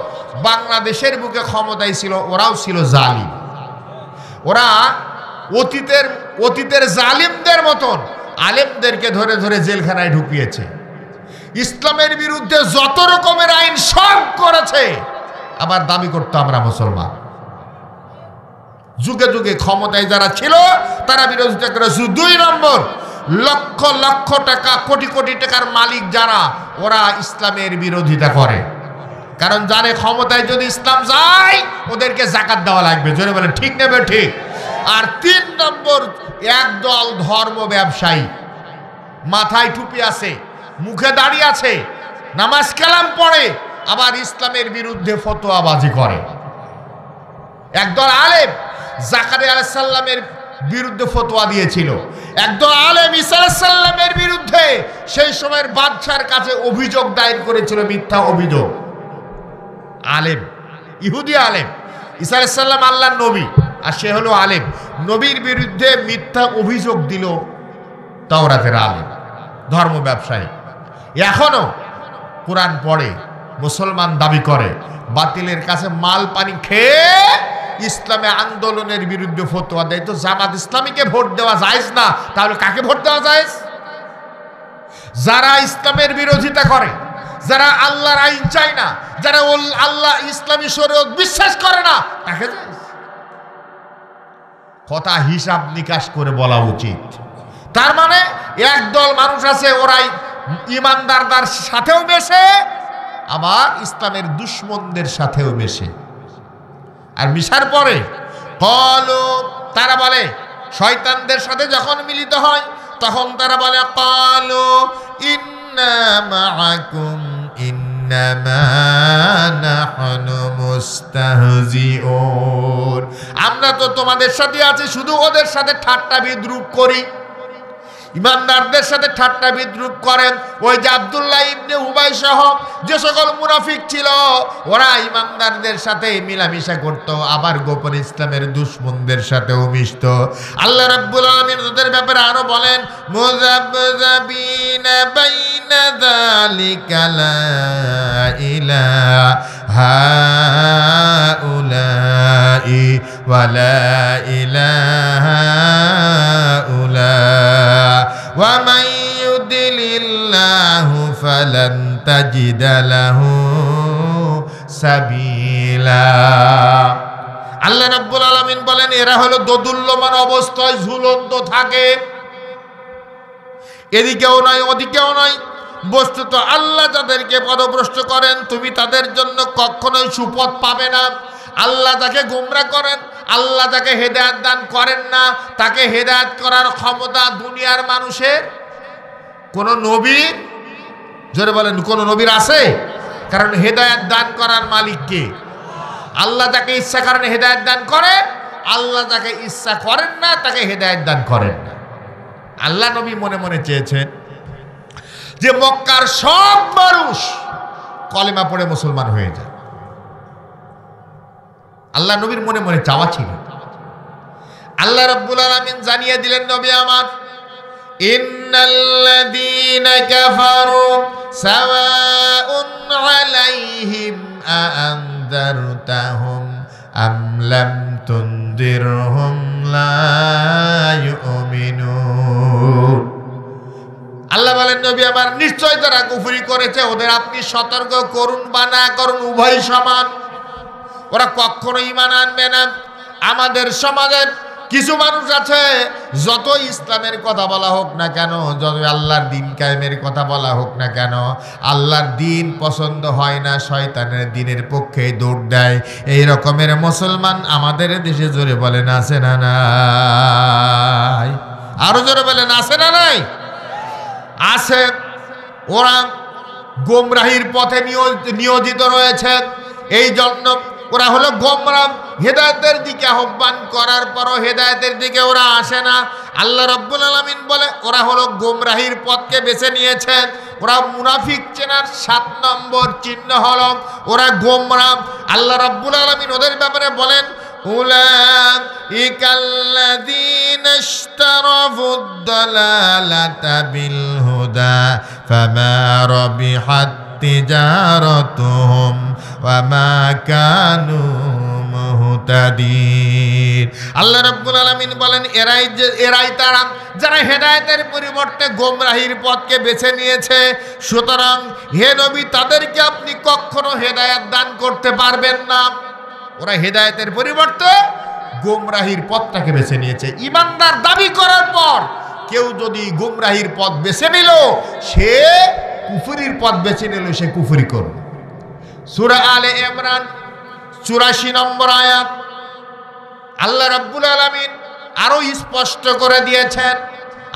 বাংলাদেশের বুকে ক্ষমতায় ছিল, ওরাও ছিল জালিম। ওরা অতীতের জালিমদের মতন আলেমদেরকে ধরে ধরে জেলখানায় ঢুকিয়েছে। ইসলামের বিরুদ্ধে যত রকমের আইন সব করেছে, আবার দাবি করতো আমরা মুসলমান। যুগে যুগে ক্ষমতায় যারা ছিল তারা বিরোধিতা করেছে। 2 নম্বর, লক্ষ লক্ষ টাকা, কোটি কোটি টাকার মালিক যারা, ওরা ইসলামের বিরোধিতা করে। কারণ জানে ক্ষমতায় যদি ইসলাম যায় ওদেরকে যাকাত দেওয়া লাগবে। জোরে বলে ঠিক নেবে ঠিক। আর 3 নম্বর, একদল ধর্ম ব্যবসায়ী, মাথায় টুপি আছে, মুখে দাড়ি আছে, নামাজ কালাম পড়ে, আবার ইসলামের বিরুদ্ধে ফতোয়াবাজি করে। একদল আলেম জাকারিয়া আলাইহিস সালামের বিরুদ্ধে ফতোয়া দিয়েছিল, একদল আলেম ঈসা আলাইহিস সালামের বিরুদ্ধে সেই সময়ের বাদশার কাছে অভিযোগ দায়ের করেছিল, মিথ্যা অভিযোগ। আলেম, ইহুদি আলেম, ঈসা আলাইহিস সালাম আল্লাহর নবী আর সে হলো আলেম, নবীর বিরুদ্ধে মিথ্যা অভিযোগ দিল তাওরাতের আলেম, ধর্ম ব্যবসায়ী। এখনো কোরআন পড়ে, মুসলমান দাবি করে, বাতিলের কাছে মাল পানি খেয়ে ইসলামে আন্দোলনের বিরুদ্ধে ফতোয়া দেয়। তো জামাত ইসলামীকে ভোট দেওয়া জায়েজ না, তাহলে কাকে ভোট দেওয়া জায়েজ? যারা ইসলামের বিরোধিতা করে, যারা আল্লাহর আইন চায় না, যারা আল্লাহ ইসলামী শরীয়ত বিশ্বাস করে না, তাকে জায়েজ। কথা হিসাব নিকাশ করে বলা উচিত। তার মানে একদল মানুষ আছে, ওরাই ইমানদারদের সাথেও মেশে, আবার ইসলামের দুশমনদের সাথেও মেশে। আর মিশার পরে তারা বলে, শয়তানদের সাথে যখন মিলিত হয় তখন তারা বলে ক্বালু ইন্না মাআকুম ইন্নামা নাহনু মুস্তাহজিউন, আমরা তো তোমাদের সাথে আছি, শুধু ওদের সাথে ঠাট্টা বিদ্রূপ করি। ইমানদারদের সাথে ঠাট্টা বিদ্রূপ করেন। ওই যে আব্দুল্লাহ ইবনে উবাই সহ যে সকল মুনাফিক ছিল, ওরা ইমানদারদের সাথে মিলামিশা করত, আবার গোপন ইসলামের দুশমনদের সাথেও মিশত। আল্লাহ রাব্বুল আলামিন ওদের ব্যাপারে আরো বলেন, মুযাবযাবিনা বাইনা যালিকা লা ইলাহা উলাই ওয়া লা ইলাহা উলাই ওয়া মান ইউদ্লিল্লাহু ফালান তাজিদা লাহু সাবিলা। আল্লাহ রাব্বুল আলামিন বলেন, এরা হলো দোদুল্যমান অবস্থায় ঝুলন্ত থাকে, এদিকেও নয় ওদিকেও নয়। বস্তুত আল্লাহ যাদেরকে পথভ্রষ্ট করেন, তুমি তাদের জন্য কখনোই সুপথ পাবে না। আল্লাহ যাকে গোমরা করেন, আল্লাহ যাকে হেদায়েত দান করেন না, তাকে হেদায়েত করার ক্ষমতা দুনিয়ার মানুষের কোন নবীর, জোরে বলেন, কোন নবীর আছে? কারণ হেদায়েত দান করার মালিক কে? আল্লাহ যাকে ইচ্ছা করেন হেদায়েত দান করেন, আল্লাহ যাকে ইচ্ছা করেন না তাকে হেদায়েত দান করেন না। আল্লাহ নবী মনে মনে চেয়েছেন যে মক্কার সব মানুষ কলেমা পড়ে মুসলমান হয়ে যায়। আল্লাহ নবীর মনে মনে চাওয়া ছিল। আল্লাহ রাব্বুল আলামিন জানিয়ে দিলেন, নবী আমার, ইন্নাল্লাযীনা কাফারু সাওয়াউন আলাইহিম আ'আনযারতাহুম আম লাম তুনযিরহুম লা ইউমিনুন। আল্লাহ বলেন, নবী আমার, নিশ্চয় যারা কুফরি করেছে ওদের আপনি সতর্ক করুন বা না করুন উভয় সমান, ওরা কখনো ঈমান আনবে না। আমাদের সমাজের কিছু মানুষ আছে, যত ইসলামের কথা বলা হোক না কেন, যত আল্লাহর দিন কায়েমের কথা বলা হোক না কেন, আল্লাহর দিন পছন্দ হয় না, শয়তানের দিনের পক্ষে দৌড় দেয়। এই রকমের মুসলমান আমাদের দেশে, জোরে বলেন আছে না নাই? আরো জোরে বলেন আছে না নাই? আছে। ওরা গোমরাহির পথে নিয়োজিত রয়েছে। এই জন্য ওরা হলো গোমরাহ, হেদায়েতের দিকে আহ্বান করার পরও হেদায়েতের দিকে ওরা আসে না। আল্লাহ রাব্বুল আলামিন বলে, ওরা হলো গোমরাহির পথকে বেছে নিয়েছে। ওরা মুনাফিক চেনার 7 নম্বর চিহ্ন হলো ওরা গোমরাহ। আল্লাহ রাব্বুল আলামিন ওদের ব্যাপারে বলেন, উলাইকাল্লাযীনা ইশতারাফুদ দালালাতা বিল হুদা ফামা রাবিহাত তিজারাতুহুম ওয়া মা কানু মুহতাদিন। আল্লাহ রাব্বুল আলামিন বলেন, এরাই তারা যারা হেদায়েতের পরিবর্তে গোমরাহির পথকে বেছে নিয়েছে। সুতরাং হে নবী, তাদেরকে আপনি কখনো হেদায়েত দান করতে পারবেন না। ওরা হেদায়েতের পরিবর্তে গোমরাহির পথটাকে বেছে নিয়েছে। ঈমানদার দাবি করার পর কেউ যদি গোমরাহির পথ বেছে নিল, সে কুফরির পথ বেছে নিল, সে কুফরি করবে। সূরা আলে ইমরান 84 নম্বর আয়াত। আল্লাহ রাব্বুল আলামিন আরো স্পষ্ট করে দিয়েছেন।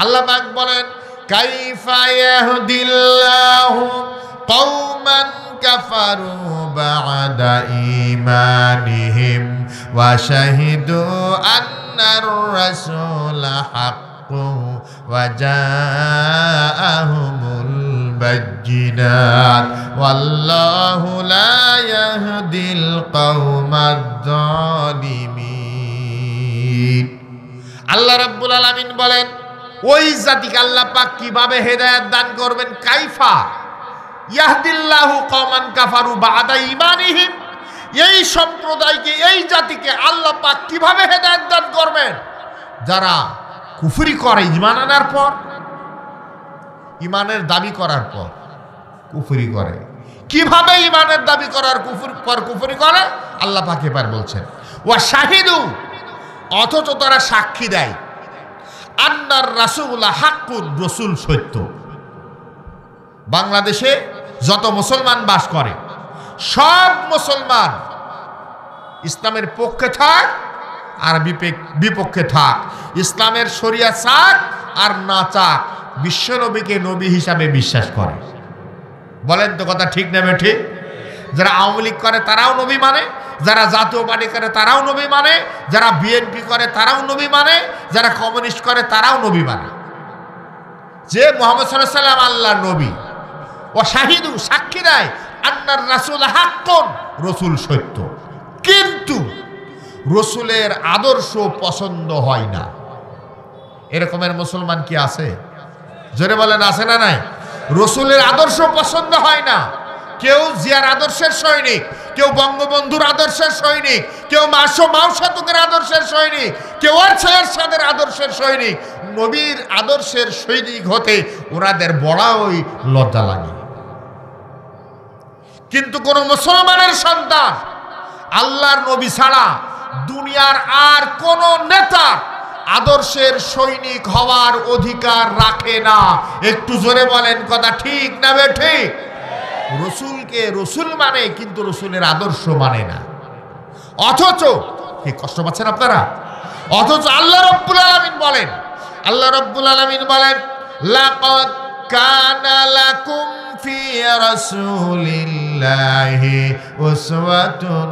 আল্লাহ পাক বলেন, কাইফা ইয়াহদিল্লাহু কওমান কাফারু বা'দা ঈমানিহিম ওয়া শাহিদু আন্নার রাসূলা হাক্কুন ওয়া জাআহুমুল বাজ্জিনাত ওয়াল্লাহু লা ইয়াহদিল কওমাদ যালিমিন। আল্লাহ রাব্বুল আলামিন বলেন, ওই জাতিকে আল্লাহ পাক কিভাবে হেদায়েত দান করবেন? কাইফা ইয়াহদিল্লাহু কওমান কাফারু বা'দা ঈমানিহিম, এই সম্প্রদায়কে, এই জাতিকে আল্লাহ পাক কিভাবে হেদায়েত দান করবেন? যারা কুফরি করে ঈমান আনার পর, ঈমানের দাবি করার পর কুফরি করে। কিভাবে ঈমানের দাবি করার পর কুফরি করে? আল্লাহ পাক এবার বলছেন, ওয়া শাহিদু, অথচ তারা সাক্ষী দেয়, আন্নার রাসূলা হাক্কুন, রাসূল সত্য। বাংলাদেশে যত মুসলমান বাস করে সব মুসলমান ইসলামের পক্ষে থাক আর বিপক্ষে থাক, ইসলামের শরিয়া চাক আর না চাক, বিশ্বনবীকে নবী হিসাবে বিশ্বাস করে। বলেন তো কথা ঠিক না ঠিক? যারা আওয়ামী লীগ করে তারাও নবী মানে, যারা জাতীয় পার্টি করে তারাও নবী মানে, যারা বিএনপি করে তারাও নবী মানে, যারা কমিউনিস্ট করে তারাও নবী মানে, যে মুহাম্মদ সাল্লাল্লাহু আলাইহি ওয়াসাল্লাম আল্লাহর নবী। ও শাহিদু, সাক্ষী দেয়, আন্নার রাসূল হাক্কুন, রাসূল সত্য। কিন্তু রাসূলের আদর্শ পছন্দ হয় না। এরকমের মুসলমান কি আছে? জোরে বলেন, আছে না নাই? রাসূলের আদর্শ পছন্দ হয় না। কেউ জিয়ার আদর্শের সৈনিক, কেউ বঙ্গবন্ধুর আদর্শের সৈনিক, কেউ মাওসাতুকের আদর্শের সৈনিক, কেউ এরশাদের আদর্শের সৈনিক। নবীর আদর্শের সৈনিক হতে ওনাদের বড়ই লজ্জা লাগে। কিন্তু কোন মুসলমানের সন্তান আল্লাহর নবী ছাড়া দুনিয়ার আর কোন নেতা আদর্শের সৈনিক হওয়ার অধিকার রাখে না। একটু জোরে বলেন, কথা ঠিক না ঠিক? রসুলকে রসুল মানে, কিন্তু রসুলের আদর্শ মানে না। অথচ কি কষ্ট পাচ্ছেন আপনারা? অথচ আল্লাহ রাব্বুল আলামিন বলেন, আল্লাহ রাব্বুল আলামিন বলেন, লাকাদ কানা লাকুম ফি রাসূলিল্লাহি উসওয়াতুন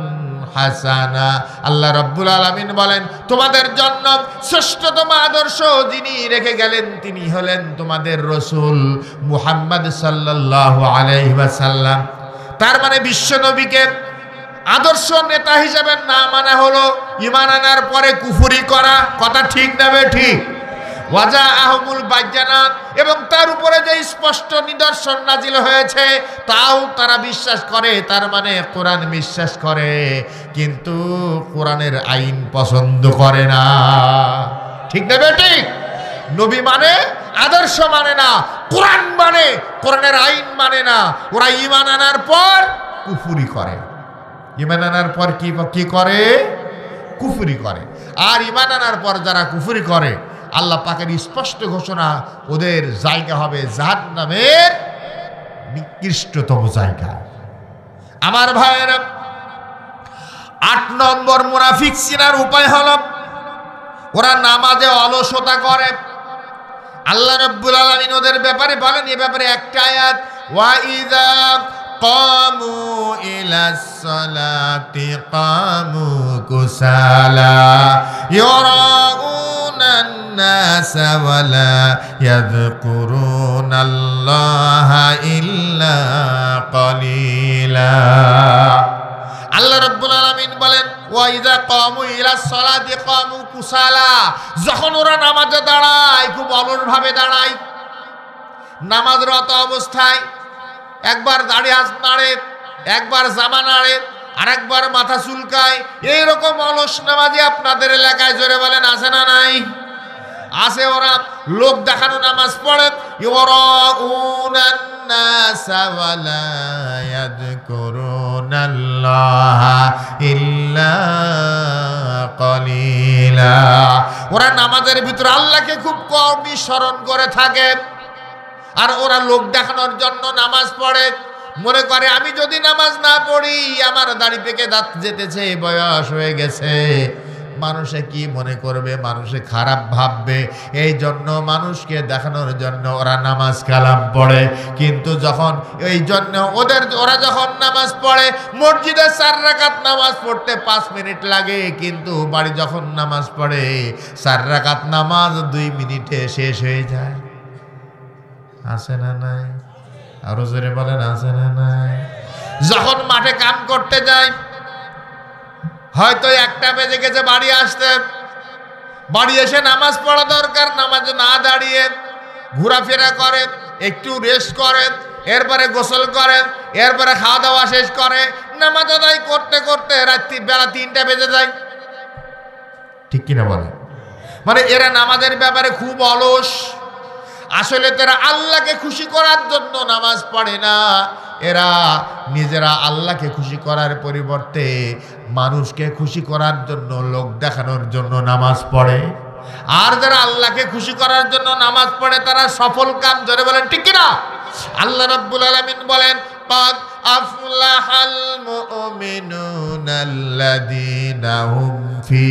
হাসানা। আল্লাহ রাব্বুল আলামিন বলেন, তোমাদের জন্য শ্রেষ্ঠতম আদর্শ যিনি রেখে গেলেন তিনি হলেন তোমাদের রাসূল মুহাম্মদ সাল্লাল্লাহু আলাইহি ওয়াসাল্লাম। তার মানে বিশ্ব নবীকে আদর্শ নেতা হিসেবে না মানা হলো ঈমান আনার পরে কুফরি করা। কথা ঠিক না ঠিক? ওয়াজাআহুমুল বাজ্জানাত, এবং তার উপরে যে স্পষ্ট নিদর্শন নাজিল হয়েছে তাও তারা বিশ্বাস করে। তার মানে কোরআন বিশ্বাস করে, কিন্তু কোরআনের আইন পছন্দ করে না। ঠিক না ঠিক? নবী মানে, আদর্শ মানে না, কোরআন মানে, কোরআনের আইন মানে না। ওরা ঈমান আনার পর কুফরি করে। ঈমান আনার পর কি করে? কুফরি করে। আর ঈমান আনার পর যারা কুফরি করে, আল্লাহ পাকের স্পষ্ট ঘোষণা, ওদের জায়গা হবে জাহান্নামের নিকৃষ্টতম জায়গা। আমার ভাইয়েরা, 8 নম্বর মুনাফিক চিনার উপায় হলো ওরা নামাজে অলসতা করে। আল্লাহ রাব্বুল আলামিন ওদের ব্যাপারে বলেন, এ ব্যাপারে একটা আয়াত, ওয়া ইযা কামু ইলাস সালাতি কামু কুসালা ইউরাউনান নাস ওয়া লা ইয়াযকুরুনাল্লাহা ইল্লা কালিলা। আল্লাহ রাব্বুল আলামিন বলেন, ওয়া ইযা কামু ইলাস সালাতি কামু কুসালা, যখন ওরা নামাজে দাঁড়ায় খুব অলসভাবে দাঁড়ায়। নামাজরত অবস্থায় একবার দাড়ি হাত নাড়ে, একবার জামা নাড়ে, আর একবার মাথা চুলকায়। এইরকম অলস নামাজি আপনাদের এলাকায় জোরে বলেন আছে না নাই? আছে। ওরা লোক দেখানো নামাজ পড়ে, ইউরাউনান নাস ওয়া লা ইয়াযকুরুনাল্লাহা ইল্লা কালিলা। ওরা নামাজের ভিতরে আল্লাহকে খুব কমই স্মরণ করে থাকে, আর ওরা লোক দেখানোর জন্য নামাজ পড়ে। মনে করে আমি যদি নামাজ না পড়ি আমার দাড়ি পেকে দাঁত যেতেছে, বয়স হয়ে গেছে, মানুষে কি মনে করবে, মানুষে খারাপ ভাববে। এই জন্য মানুষকে দেখানোর জন্য ওরা নামাজ কালাম পড়ে। কিন্তু যখন এই জন্য ওরা যখন নামাজ পড়ে, মসজিদে 4 রাকাত নামাজ পড়তে 5 মিনিট লাগে, কিন্তু বাড়ি যখন নামাজ পড়ে 4 রাকাত নামাজ 2 মিনিটে শেষ হয়ে যায়। আছে না নাই? আরো জোরে বলেন, আছে না নাই? যখন মাঠে কাম করতে যায়, হয়তো 1টা বেজে গেছে বাড়ি আসতে, বাড়ি এসে নামাজ পড়া দরকার, নামাজে না দাঁড়িয়ে ঘোরাফেরা করে, একটু রেস্ট করে, এরপরে গোসল করে, এরপরে খাওয়া দাওয়া শেষ করে, নামাজ আদায় করতে করতে রাত্রি বেলা 3টা বেজে যায়। ঠিক কিনা বলে? মানে এরা নামাজের ব্যাপারে খুব অলস। আসলে তারা আল্লাহকে খুশি করার জন্য নামাজ পড়ে না, এরা নিজেরা আল্লাহকে খুশি করার পরিবর্তে মানুষকে খুশি করার জন্য, লোক দেখানোর জন্য নামাজ পড়ে। আর যারা আল্লাহকে খুশি করার জন্য নামাজ পড়ে তারা সফল কাম। জোরে বলেন ঠিক কিনা? আল্লাহ রাব্বুল আলামিন বলেন, قد أفلح المؤمنون الذين هم في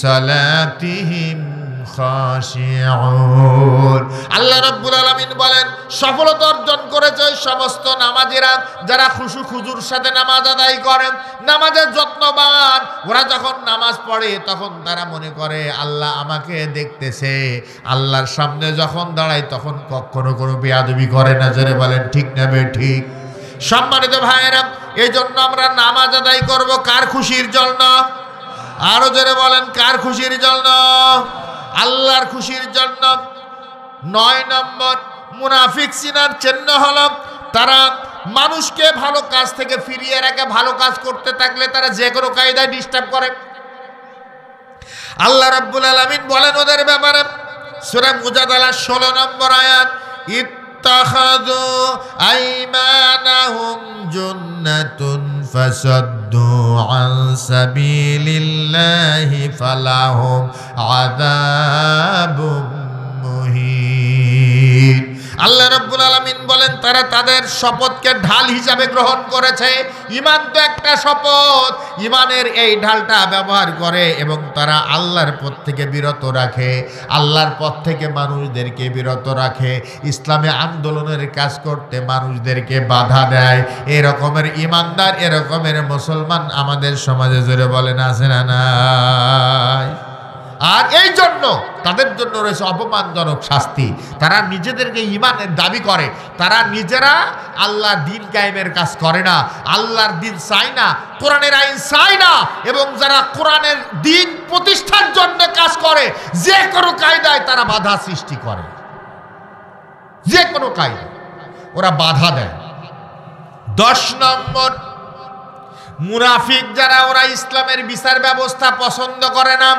صلاتهم খাশিউন। আল্লাহ রাব্বুল আলামিন বলেন, সফলতা অর্জন করেছে ওই সমস্ত নামাজীরা যারা খুশু খুজুর সাথে নামাজ আদায় করেন, নামাজের যত্নবান। ওরা যখন নামাজ পড়ে তখন তারা মনে করে আল্লাহ আমাকে দেখতেছে। আল্লাহর সামনে যখন দাঁড়ায় তখন কখনো কোনো বেয়াদবি করে না। জোরে বলেন ঠিক না ঠিক? সম্মানিত ভাইয়েরা, এই জন্য আমরা নামাজ আদায় করব কার খুশির জন্য? আরো জোরে বলেন, কার খুশির জন্য? আল্লাহর খুশির জন্য। 9 নম্বর, মুনাফিক চিনার চিহ্ন হলো তারা মানুষকে ভালো কাজ থেকে ফিরিয়ে রাখে। ভালো কাজ করতে থাকলে তারা যে কোনো কায়দায় ডিস্টার্ব করে। আল্লাহ রাব্বুল আলামিন বলেন ওদের ব্যাপারে, সূরা মুজাদালা 16 নম্বর আয়াত, ইত্তাখাযু আইমানাহুম জান্নাতুন ফাসাদ্দু আন সাবিলিল্লাহি ফালাহুম আযাবুম মুহিন। আল্লাহ রাব্বুল আলামিন বলেন তারা তাদের শপথকে ঢাল হিসাবে গ্রহণ করেছে। ঈমান তো একটা শপথ, ঈমানের এই ঢালটা ব্যবহার করে এবং তারা আল্লাহর পথ থেকে বিরত রাখে, আল্লাহর পথ থেকে মানুষদেরকে বিরত রাখে, ইসলামে আন্দোলনের কাজ করতে মানুষদেরকে বাধা দেয়। এরকমের ঈমানদার, এরকমের মুসলমান আমাদের সমাজে জোরে বলেন আছে না নাই? আর এই জন্য তাদের জন্য রয়েছে অপমানজনক শাস্তি। তারা নিজেদেরকে ঈমানের দাবি করে, তারা নিজেরা আল্লাহর দ্বীন কায়েমের কাজ করে না, আল্লাহর দ্বীন চায় না, কোরআনের আইন চায় না। এবং যারা কোরআনের দ্বীন প্রতিষ্ঠার জন্য কাজ করে যে কোনো কায়দায় তারা বাধা সৃষ্টি করে, যে কোনো কায়দায় ওরা বাধা দেয়। 10 নম্বর, মুনাফিক যারা, ওরা ইসলামের বিচার ব্যবস্থা পছন্দ করে না।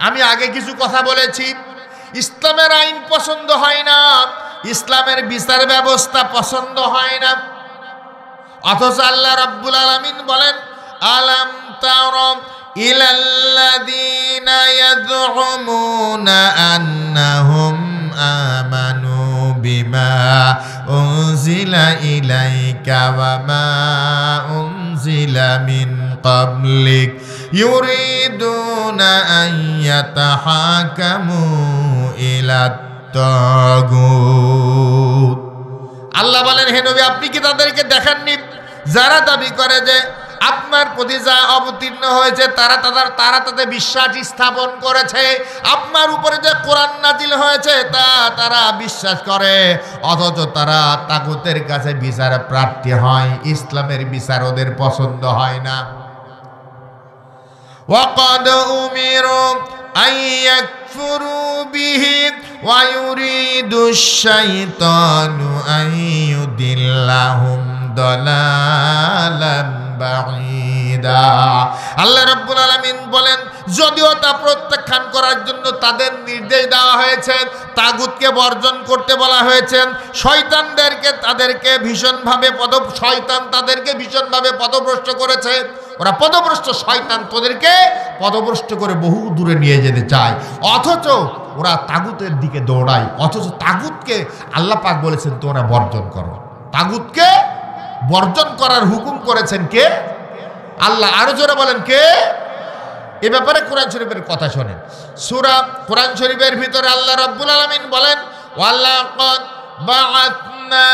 আমি আগে কিছু কথা বলেছি, ইসলামের আইন পছন্দ হয় না, ইসলামের বিচার ব্যবস্থা পছন্দ হয় না। অথচ আল্লাহ রাব্বুল আলামিন বলেন, আলাম তারা ইলাল্লাযীনা ইয়াযউমুনা আন্নাহুম আমানু বিমা উনজিলা ইলাইকা ওয়া মা উনজিলা মিন ক্বাবলিক ইউরিদুনা আন ইয়াতাহাকামু ইলাত তাগুত। আল্লাহ বলেন, হে নবী আপনি কি তাদেরকে দেখাননি যারা দাবি করে যে আপনার প্রতি যা অবতীর্ণ হয়েছে তারা তাদের বিশ্বাস স্থাপন করেছে, আপনার উপরে যে কোরআন নাজিল হয়েছে তা তারা বিশ্বাস করে, অথচ তারা তাগুতের কাছে বিচার প্রার্থী হয়, ইসলামের বিচার ওদের পছন্দ হয় না। وقد أمروا أن يكفروا به ويريد الشيطان أن يضلهم ضلالا بعيدا। আল্লাহ রাব্বুল আলামিন বলেন, যদিও তা প্রত্যাখ্যান করার জন্য তাদের নির্দেশ দেওয়া হয়েছে, তাগুতকে বর্জন করতে বলা হয়েছে, শয়তান তাদেরকে ভীষণভাবে পদভ্রষ্ট করেছে। ওরা পদভ্রষ্ট, শয়তান তোদেরকে পদভ্রষ্ট করে বহু দূরে নিয়ে যেতে চায়, অথচ ওরা তাগুতের দিকে দৌড়ায়। অথচ তাগুতকে আল্লাহ পাক বলেছেন তোমরা বর্জন করো, তাগুতকে বর্জন করার হুকুম করেছেন কে? আল্লাহ। আরো জোরে বলেন কে? এ ব্যাপারে কোরআন শরীফের কথা শোনেন। সূরা কোরআন শরীফের ভিতরে আল্লাহ রাব্বুল আলামিন বলেন, ওয়ালাকাদ বাআথনা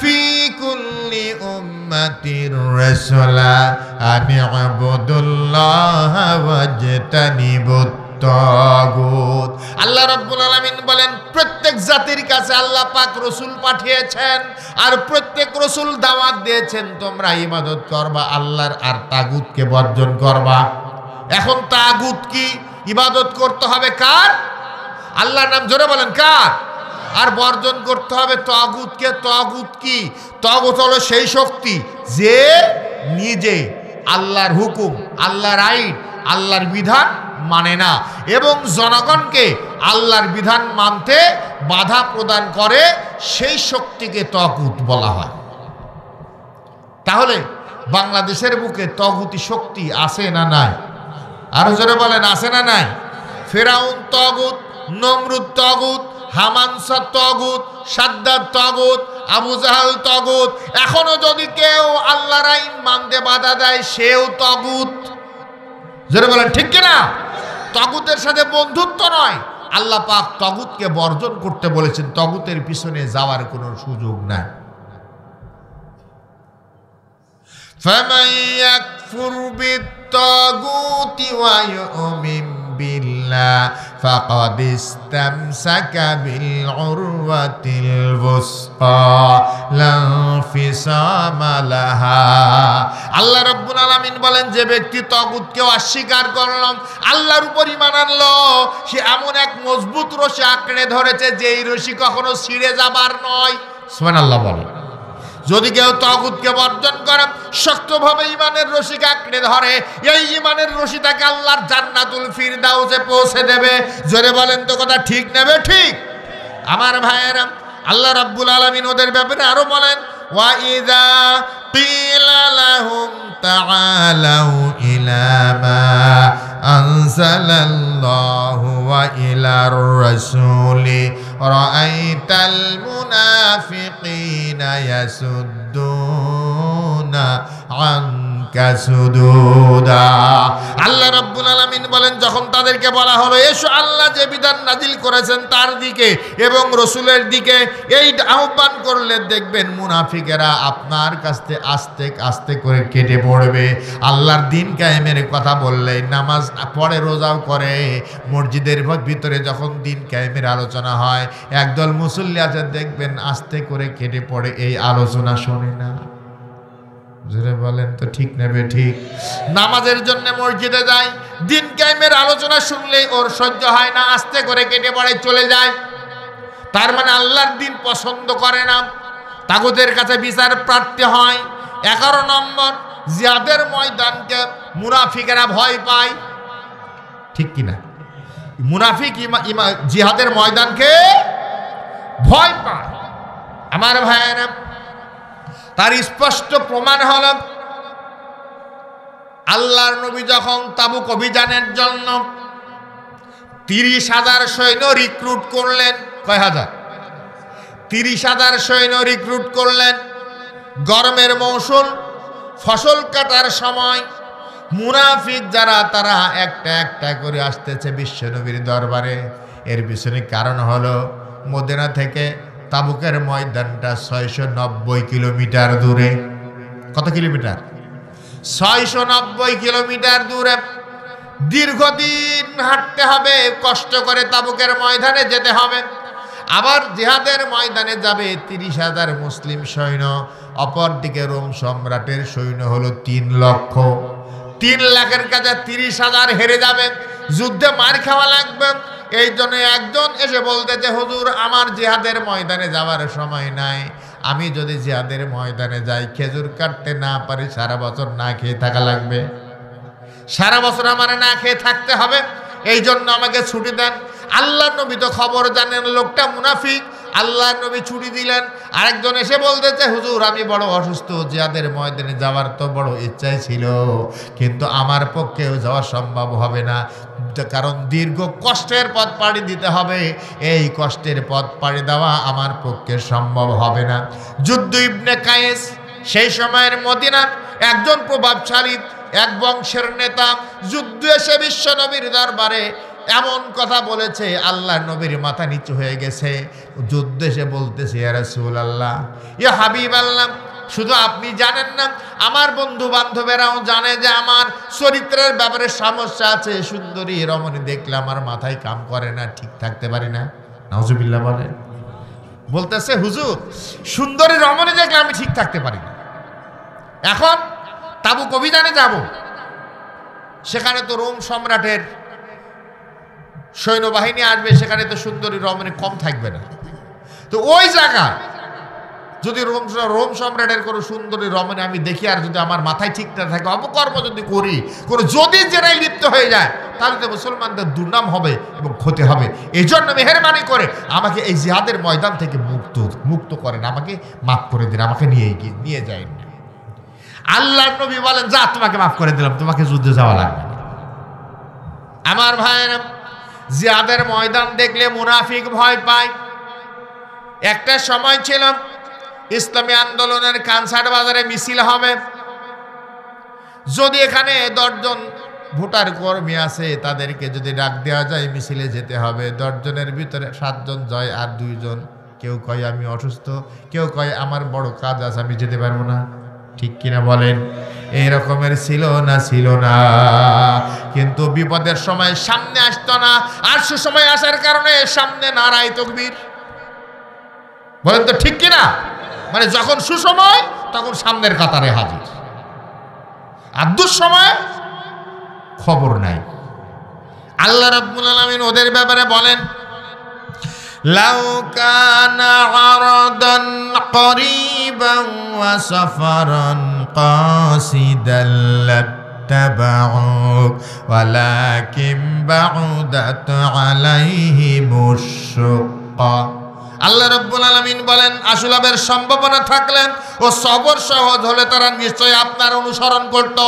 ফি কুল্লি উম্মাতির রাসূলা আন ইউবুদুল্লাহা ওয়াজতানিবুত তাগুত। আল্লাহ রাব্বুল আলামিন বলেন, প্রত্যেক জাতির কাছে আল্লাহ পাক রাসূল পাঠিয়েছেন, আর প্রত্যেক রাসূল দাওয়াত দিয়েছেন তোমরা ইবাদত করবা আল্লাহর, আর তাগুতকে বর্জন করবা। এখন তাগুত কি? ইবাদত করতে হবে কার? আল্লাহর নাম জোরে বলেন কার? আর বর্জন করতে হবে তাগুতকে। তাগুত কি? তাগুত হলো সেই শক্তি যে নিজে আল্লাহর হুকুম, আল্লাহর আইন, আল্লাহর বিধান মানে না এবং জনগণকে আল্লাহর বিধান মানতে বাধা প্রদান করে, সেই শক্তিকে তাগুত বলা হয়। তাহলে বাংলাদেশের বুকে তাগুতি শক্তি আছে না নাই? আরো জোরে বলেন আছে না নাই? ফেরাউন তাগুত, নমরুদ তাগুত, হামানসা তাগুত, সাদ্দাত তাগুত, আবু জাহাল তাগুত। এখনো যদি কেউ আল্লাহর আইন মানতে বাধা দেয় সেও তাগুত। জোরে বলেন ঠিক কিনা? তাগুতের সাথে বন্ধুত্ব নয়, আল্লাহ পাক তাগুতকে বর্জন করতে বলেছেন। তাগুতের পিছনে যাওয়ার কোনো সুযোগ নাই। ফামান ইয়াকফুর বিত-তাগুতি ওয়া ইউমিন বিল্লাহ ফাকাদ ইসতামসাকা বিল উরওয়াতিল ওয়ুসকা লা ইনফিসামা লাহা। আল্লাহ রাব্বুল আলামিন বলেন, যে ব্যক্তি তাগুতকে অস্বীকার করল, আল্লাহর উপর ঈমান আনলো, সে এমন এক মজবুত রশি আঁকড়ে ধরেছে যে এই রশি কখনো ছিঁড়ে যাবার নয়। সুবহানাল্লাহ বলেন। যদি কেউ তাগুতকে বর্জন করে, শক্তভাবে ঈমানের রশিকে আঁকড়ে ধরে, এই ঈমানের রশি তাকে আল্লাহর জান্নাতুল ফিরদাউসে পৌঁছে দেবে। জোরে বলেন তো কথা ঠিক নেবে ঠিক? আমার ভাইয়েরা, আল্লাহ রাব্বুল আলামিন ওদের ব্যাপারে আরো বলেন, ওয়া ইযা কিলা লাহুম তাআলাউ ইলা মা আনজালাল্লাহু ওয়া ইলার রাসূলি রাআইতাল মুনাফিকিনা ইয়াসুদ্দুনা আনকা সুদুদা। আল্লাহ রাব্বুল আলামিন বলেন, যখন তাদেরকে বলা হলো এসো আল্লাহ যে বিধান নাজিল করেছেন তার দিকে এবং রাসূলের দিকে, এই আহ্বান করলে দেখবেন মুনাফিকেরা আপনার কাছে আস্তে আস্তে করে কেটে পড়বে। আল্লাহর দিন কায়েমের কথা বললে, নামাজ পড়ে, রোজাও করে, মসজিদের ভিতরে যখন দিন কায়েমের আলোচনা হয়, একদল মুসল্লি আছে দেখবেন আস্তে করে কেটে পড়ে, এই আলোচনা শোনে না। জোরে বলেন তো ঠিক নেবে ঠিক? নামাজের জন্য মসজিদে যায়, দিন কায়েমের আলোচনা শুনলে ওর সহ্য হয় না, আস্তে করে কেটে পড়ে চলে যায়। তার মানে আল্লাহর দিন পছন্দ করে না, তাগুতের কাছে বিচার প্রার্থী হয়। 11 নম্বর, জিহাদের ময়দানকে মুনাফিকেরা ভয় পায়। ঠিক কিনা? মুনাফিক জিহাদের ময়দানকে ভয় পায়। আমার ভাইয়েরা, তার স্পষ্ট প্রমাণ হল আল্লাহর নবী যখন তাবুক অভিযানের জন্য 30,000 সৈন্য রিক্রুট করলেন। কয় হাজার? 30,000 সৈন্য রিক্রুট করলেন। গরমের মৌসুম, ফসল কাটার সময় মুনাফিক যারা তারা একটা একটা করে আসতেছে বিশ্বনবীর দরবারে। এর পিছনে কারণ হলো মদিনা থেকে তাবুকের ময়দানটা 690 কিলোমিটার দূরে। কত কিলোমিটার? 690 কিলোমিটার দূরে। দীর্ঘদিন হাঁটতে হবে, কষ্ট করে তাবুকের ময়দানে যেতে হবে। আবার জিহাদের ময়দানে যাবে 30,000 মুসলিম সৈন্য, অপরদিকে রোম সম্রাটের সৈন্য হলো 3 লক্ষ। 3 লাখের কাছে 30,000 হেরে যাবে, যুদ্ধে মার খাওয়া লাগবে। এই জন্য একজন এসে বলতেছে, হুজুর আমার জিহাদের ময়দানে যাওয়ার সময় নাই, আমি যদি জিহাদের ময়দানে যাই খেজুর কাটতে না পারি সারা বছর না খেয়ে থাকা লাগবে, সারা বছর আমার না খেয়ে থাকতে হবে, এই জন্য আমাকে ছুটি দেন। আল্লাহ নবী তো খবর জানেন লোকটা মুনাফিক, আল্লাহ নবী ছুটি দিলেন। আরেকজন এসে বলতেছে, হুজুর আমি বড় অসুস্থ, জিহাদের ময়দানে যাওয়ার তো বড় ইচ্ছাই ছিল, কিন্তু আমার পক্ষেও যাওয়া সম্ভব হবে না, কারণ দীর্ঘ কষ্টের পথ পাড়ি দিতে হবে, এই কষ্টের পথ পাড়ি দেওয়া আমার পক্ষে সম্ভব হবে না। যুদ্ধ ইবনে কায়েস সেই সময়ের মদিনা একজন প্রভাবশালী এক বংশের নেতা যুদ্ধে এসে বিশ্ব নবীর দরবারে এমন কথা বলেছে, আল্লাহ নবীর মাথা নিচু হয়ে গেছে। যুদ্ধে এসে বলতেছে, ইয়া রাসূলুল্লাহ, ইয়া হাবিবাল্লাহ, শুধু আপনি জানেন না, আমার বন্ধু বান্ধবেরাও জানে যে আমার চরিত্রের ব্যাপারে সমস্যা আছে। সুন্দরী রমণী দেখলে আমার মাথায় কাম করে না, ঠিক থাকতে পারি না। নাউজুবিল্লাহ বলে। বলতেছে, হুজুর, সুন্দরী রমণী দেখলে আমি ঠিক থাকতে পারি না। এখন তাবুক অভিযানে যাব, সেখানে তো রোম সম্রাটের সৈন্যবাহিনী আসবে, সেখানে তো সুন্দরী রমণী কম থাকবে না। তো ওই জায়গায় যদি রোম সম্রাটের কোনো সুন্দরী রমণী আমি দেখি, আর যদি আমার মাথায় ঠিক না থাকে, অপকর্ম যদি করি, কোনো যদি জেনায় লিপ্ত হয়ে যায়, তাহলে তো মুসলমানদের দুর্নাম হবে এবং ক্ষতি হবে। এই জন্য মেহেরবানি করে আমাকে এই জিহাদের ময়দান থেকে মুক্ত করেন, আমাকে মাফ করে দিন, আমাকে নিয়ে যান। আল্লাহর নবী বলেন, যা, তোমাকে মাফ করে দিলাম, তোমাকে যুদ্ধে যাওয়া লাগবে না। আমার ভাইয়েরা, জিহাদের ময়দান দেখলে মুনাফিক ভয় পায়। একটা সময় ছিল ইসলামী আন্দোলনের কানসার্ট বাজারে মিছিল হবে, যদি এখানে 10 জন ভোটার কর্মী আছে, তাদেরকে যদি ডাক দেওয়া যায় মিছিলে যেতে হবে, 10 জনের ভিতরে 7 জন যায়, আর 2 জন, কেউ কয় আমি অসুস্থ, কেউ কয় আমার বড় কাজ আছে, আমি যেতে পারবো না। ঠিক কিনা বলেন? এই রকমের ছিল না। কিন্তু বিপদের সময় সামনে আসতো না, আর সুসময় আসার কারণে সামনে নারায়ে তাকবীর। বলেন তো ঠিক কিনা? মানে যখন সুসময় তখন সামনের কাতারে হাজির, আর দুঃসময় খবর নাই। আল্লাহ রাব্বুল আলামিন ওদের ব্যাপারে বলেন, লাউ কানা আরাদান করিবান ওয়া সাফারান কাসিদান লাত্তাবাউক ওয়ালাকিন বাউদাত আলাইহিমুশ শুক্কা। আল্লাহ রাব্বুল আলামিন বলেন, আশুলাভের সম্ভাবনা থাকলেন ও সবর সহজ হলে তারা নিশ্চয় আপনার অনুসরণ করত।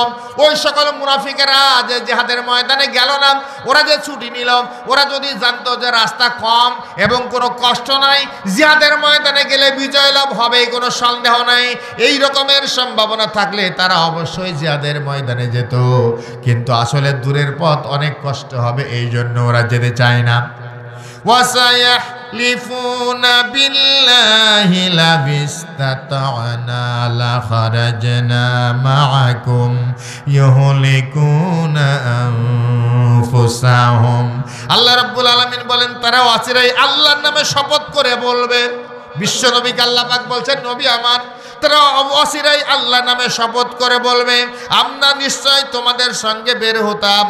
ওই সকল মুনাফিকেরা যে জিহাদের ময়দানে গেল না, ওরা যে ছুটি নিল, ওরা যদি জানতো যে রাস্তা কম এবং কোনো কষ্ট নাই, জিহাদের ময়দানে গেলে বিজয় লাভ হবে, কোনো সন্দেহ নাই, এই রকমের সম্ভাবনা থাকলে তারা অবশ্যই জিহাদের ময়দানে যেত। কিন্তু আসলে দূরের পথ, অনেক কষ্ট হবে, এই জন্য ওরা যেতে চায় না। وسيحلفون بالله لو استطعنا لخرجنا معكم يهلكون أنفسهم। আল্লাহ রাব্বুল আলামিন বলেন, তারা অচিরেই আল্লাহর নামে শপথ করে বলবে। বিশ্ব নবীকে আল্লাহ পাক বলছেন, নবী আমার, তারা অচিরেই আল্লাহর নামে শপথ করে বলবে, আমরা নিশ্চয় তোমাদের সঙ্গে বের হতাম।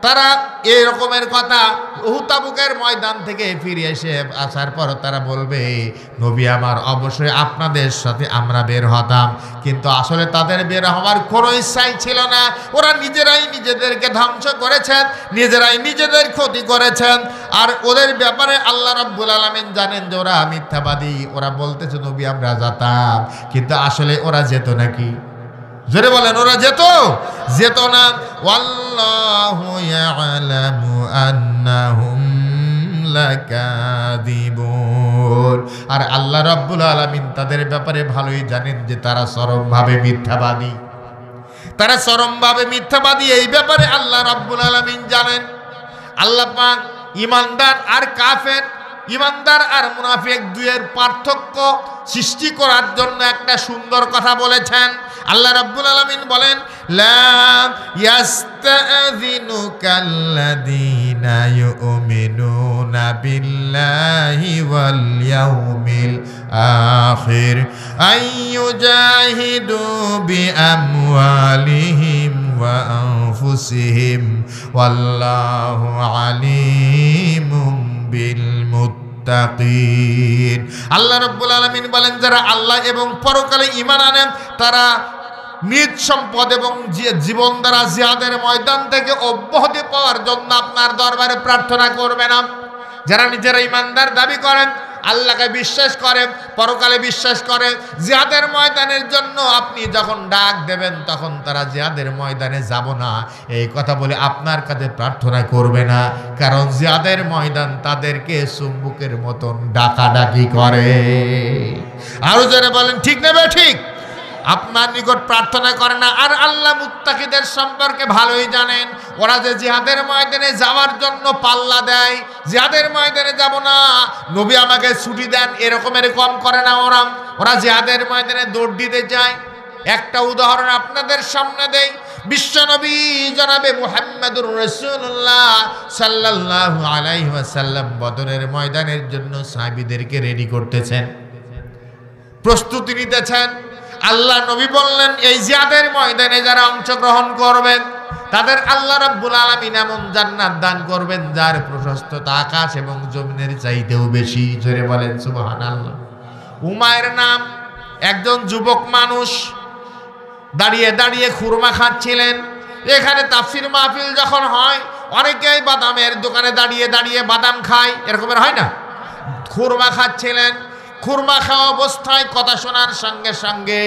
তারা এই রকমের কথা উহুদ তাবুকের ময়দান থেকে ফিরে আসার পর তারা বলবে, নবী আমার, অবশ্যই আপনাদের সাথে আমরা বের হতাম। কিন্তু আসলে তাদের বের হওয়ার কোনো ইচ্ছাই ছিল না। ওরা নিজেরাই নিজেদেরকে ধ্বংস করেছেন, নিজেরাই নিজেদের ক্ষতি করেছেন। আর ওদের ব্যাপারে আল্লাহ রাব্বুল আলামিন জানেন যে ওরা মিথ্যাবাদী। ওরা বলতেছে, নবী আমরা যেতাম, কিন্তু আসলে ওরা যেত নাকি? জোরে বলেন, ওরা যেত না। ওয়াল্লাহু ইয়ালামু আন্নাহুম লাকাযিবুন। আর আল্লাহ রাব্বুল আলামিন তাদের ব্যাপারে ভালোই জানেন যে তারা চরমভাবে মিথ্যাবাদী। এই ব্যাপারে আল্লাহ রাব্বুল আলামিন জানেন। আল্লাহ পাক ঈমানদার আর কাফের, ঈমানদার আর মুনাফিক দুয়ের পার্থক্য সৃষ্টি করার জন্য একটা সুন্দর কথা বলেছেন। আল্লাহ রাব্বুল আলামিন বলেন, লা ইয়াস্তাযিনুকাল্লাযীনা ইউমিনুনা বিল্লাহি ওয়াল ইয়াউমিল আখির আইয়ুজাহিদু বিআমওয়ালিহিম ওয়া আনফুসিহিম ওয়াল্লাহু আলিমুম বিল মুত্তাকিন। আল্লাহ রাব্বুল আলামিন বলেন, যারা আল্লাহ এবং পরকালে ঈমান আনেন, তারা নিজ সম্পদ এবং জীবন দ্বারা জিহাদের ময়দান থেকে অব্যাহতি পাওয়ার জন্য আপনার দরবারে প্রার্থনা করবে না। যারা নিজেরা ঈমানদার দাবি করেন, আল্লাহকে বিশ্বাস করেন, পরকালে বিশ্বাস করেন, জিহাদের ময়দানের জন্য আপনি যখন ডাক দেবেন, তখন তারা জিহাদের ময়দানে যাব না এই কথা বলে আপনার কাছে প্রার্থনা করবে না। কারণ জিহাদের ময়দান তাদেরকে চুম্বকের মতন ডাকাডাকি করে। আরো যারা বলেন ঠিক নেবে ঠিক, আপনার নিকট প্রার্থনা করে না। আর আল্লাহ মুত্তাকিদের সম্পর্কে ভালোই জানেন। ওরা যে জিহাদের ময়দানে যাওয়ার জন্য পাল্লা দেয়, জিহাদের ময়দানে যাব না, নবী আমাকে ছুটি দেন, এরকম করে না। ওরা জিহাদের ময়দানে দৌড় দিতে চায়। একটা উদাহরণ আপনাদের সামনে দেই। বিশ্বনবী জনাবে মুহাম্মদুর রাসূলুল্লাহ সাল্লাল্লাহু আলাইহি ওয়াসাল্লাম বদরের ময়দানের জন্য সাহাবীদেরকে রেডি করতেছেন, প্রস্তুতি নিতেছেন। আল্লাহ নবী বললেন, এই জিহাদের ময়দানে যারা অংশগ্রহণ করবেন তাদের আল্লাহ রাব্বুল আলামিন এমন জান্নাত দান করবেন যার প্রশস্ততা আকাশ এবং জমিনের চাইতেও বেশি। জোরে বলেন সুবহানাল্লাহ। উমায়ের নাম, একজন যুবক মানুষ, দাঁড়িয়ে দাঁড়িয়ে খুরমা খাচ্ছিলেন। এখানে তাফসীর মাহফিল যখন হয় অনেকেই বাদামের দোকানে দাঁড়িয়ে দাঁড়িয়ে বাদাম খায়, এরকমের হয় না? খুরমা খাচ্ছিলেন। খুরমা খাওয়া অবস্থায় কথা শোনার সঙ্গে সঙ্গে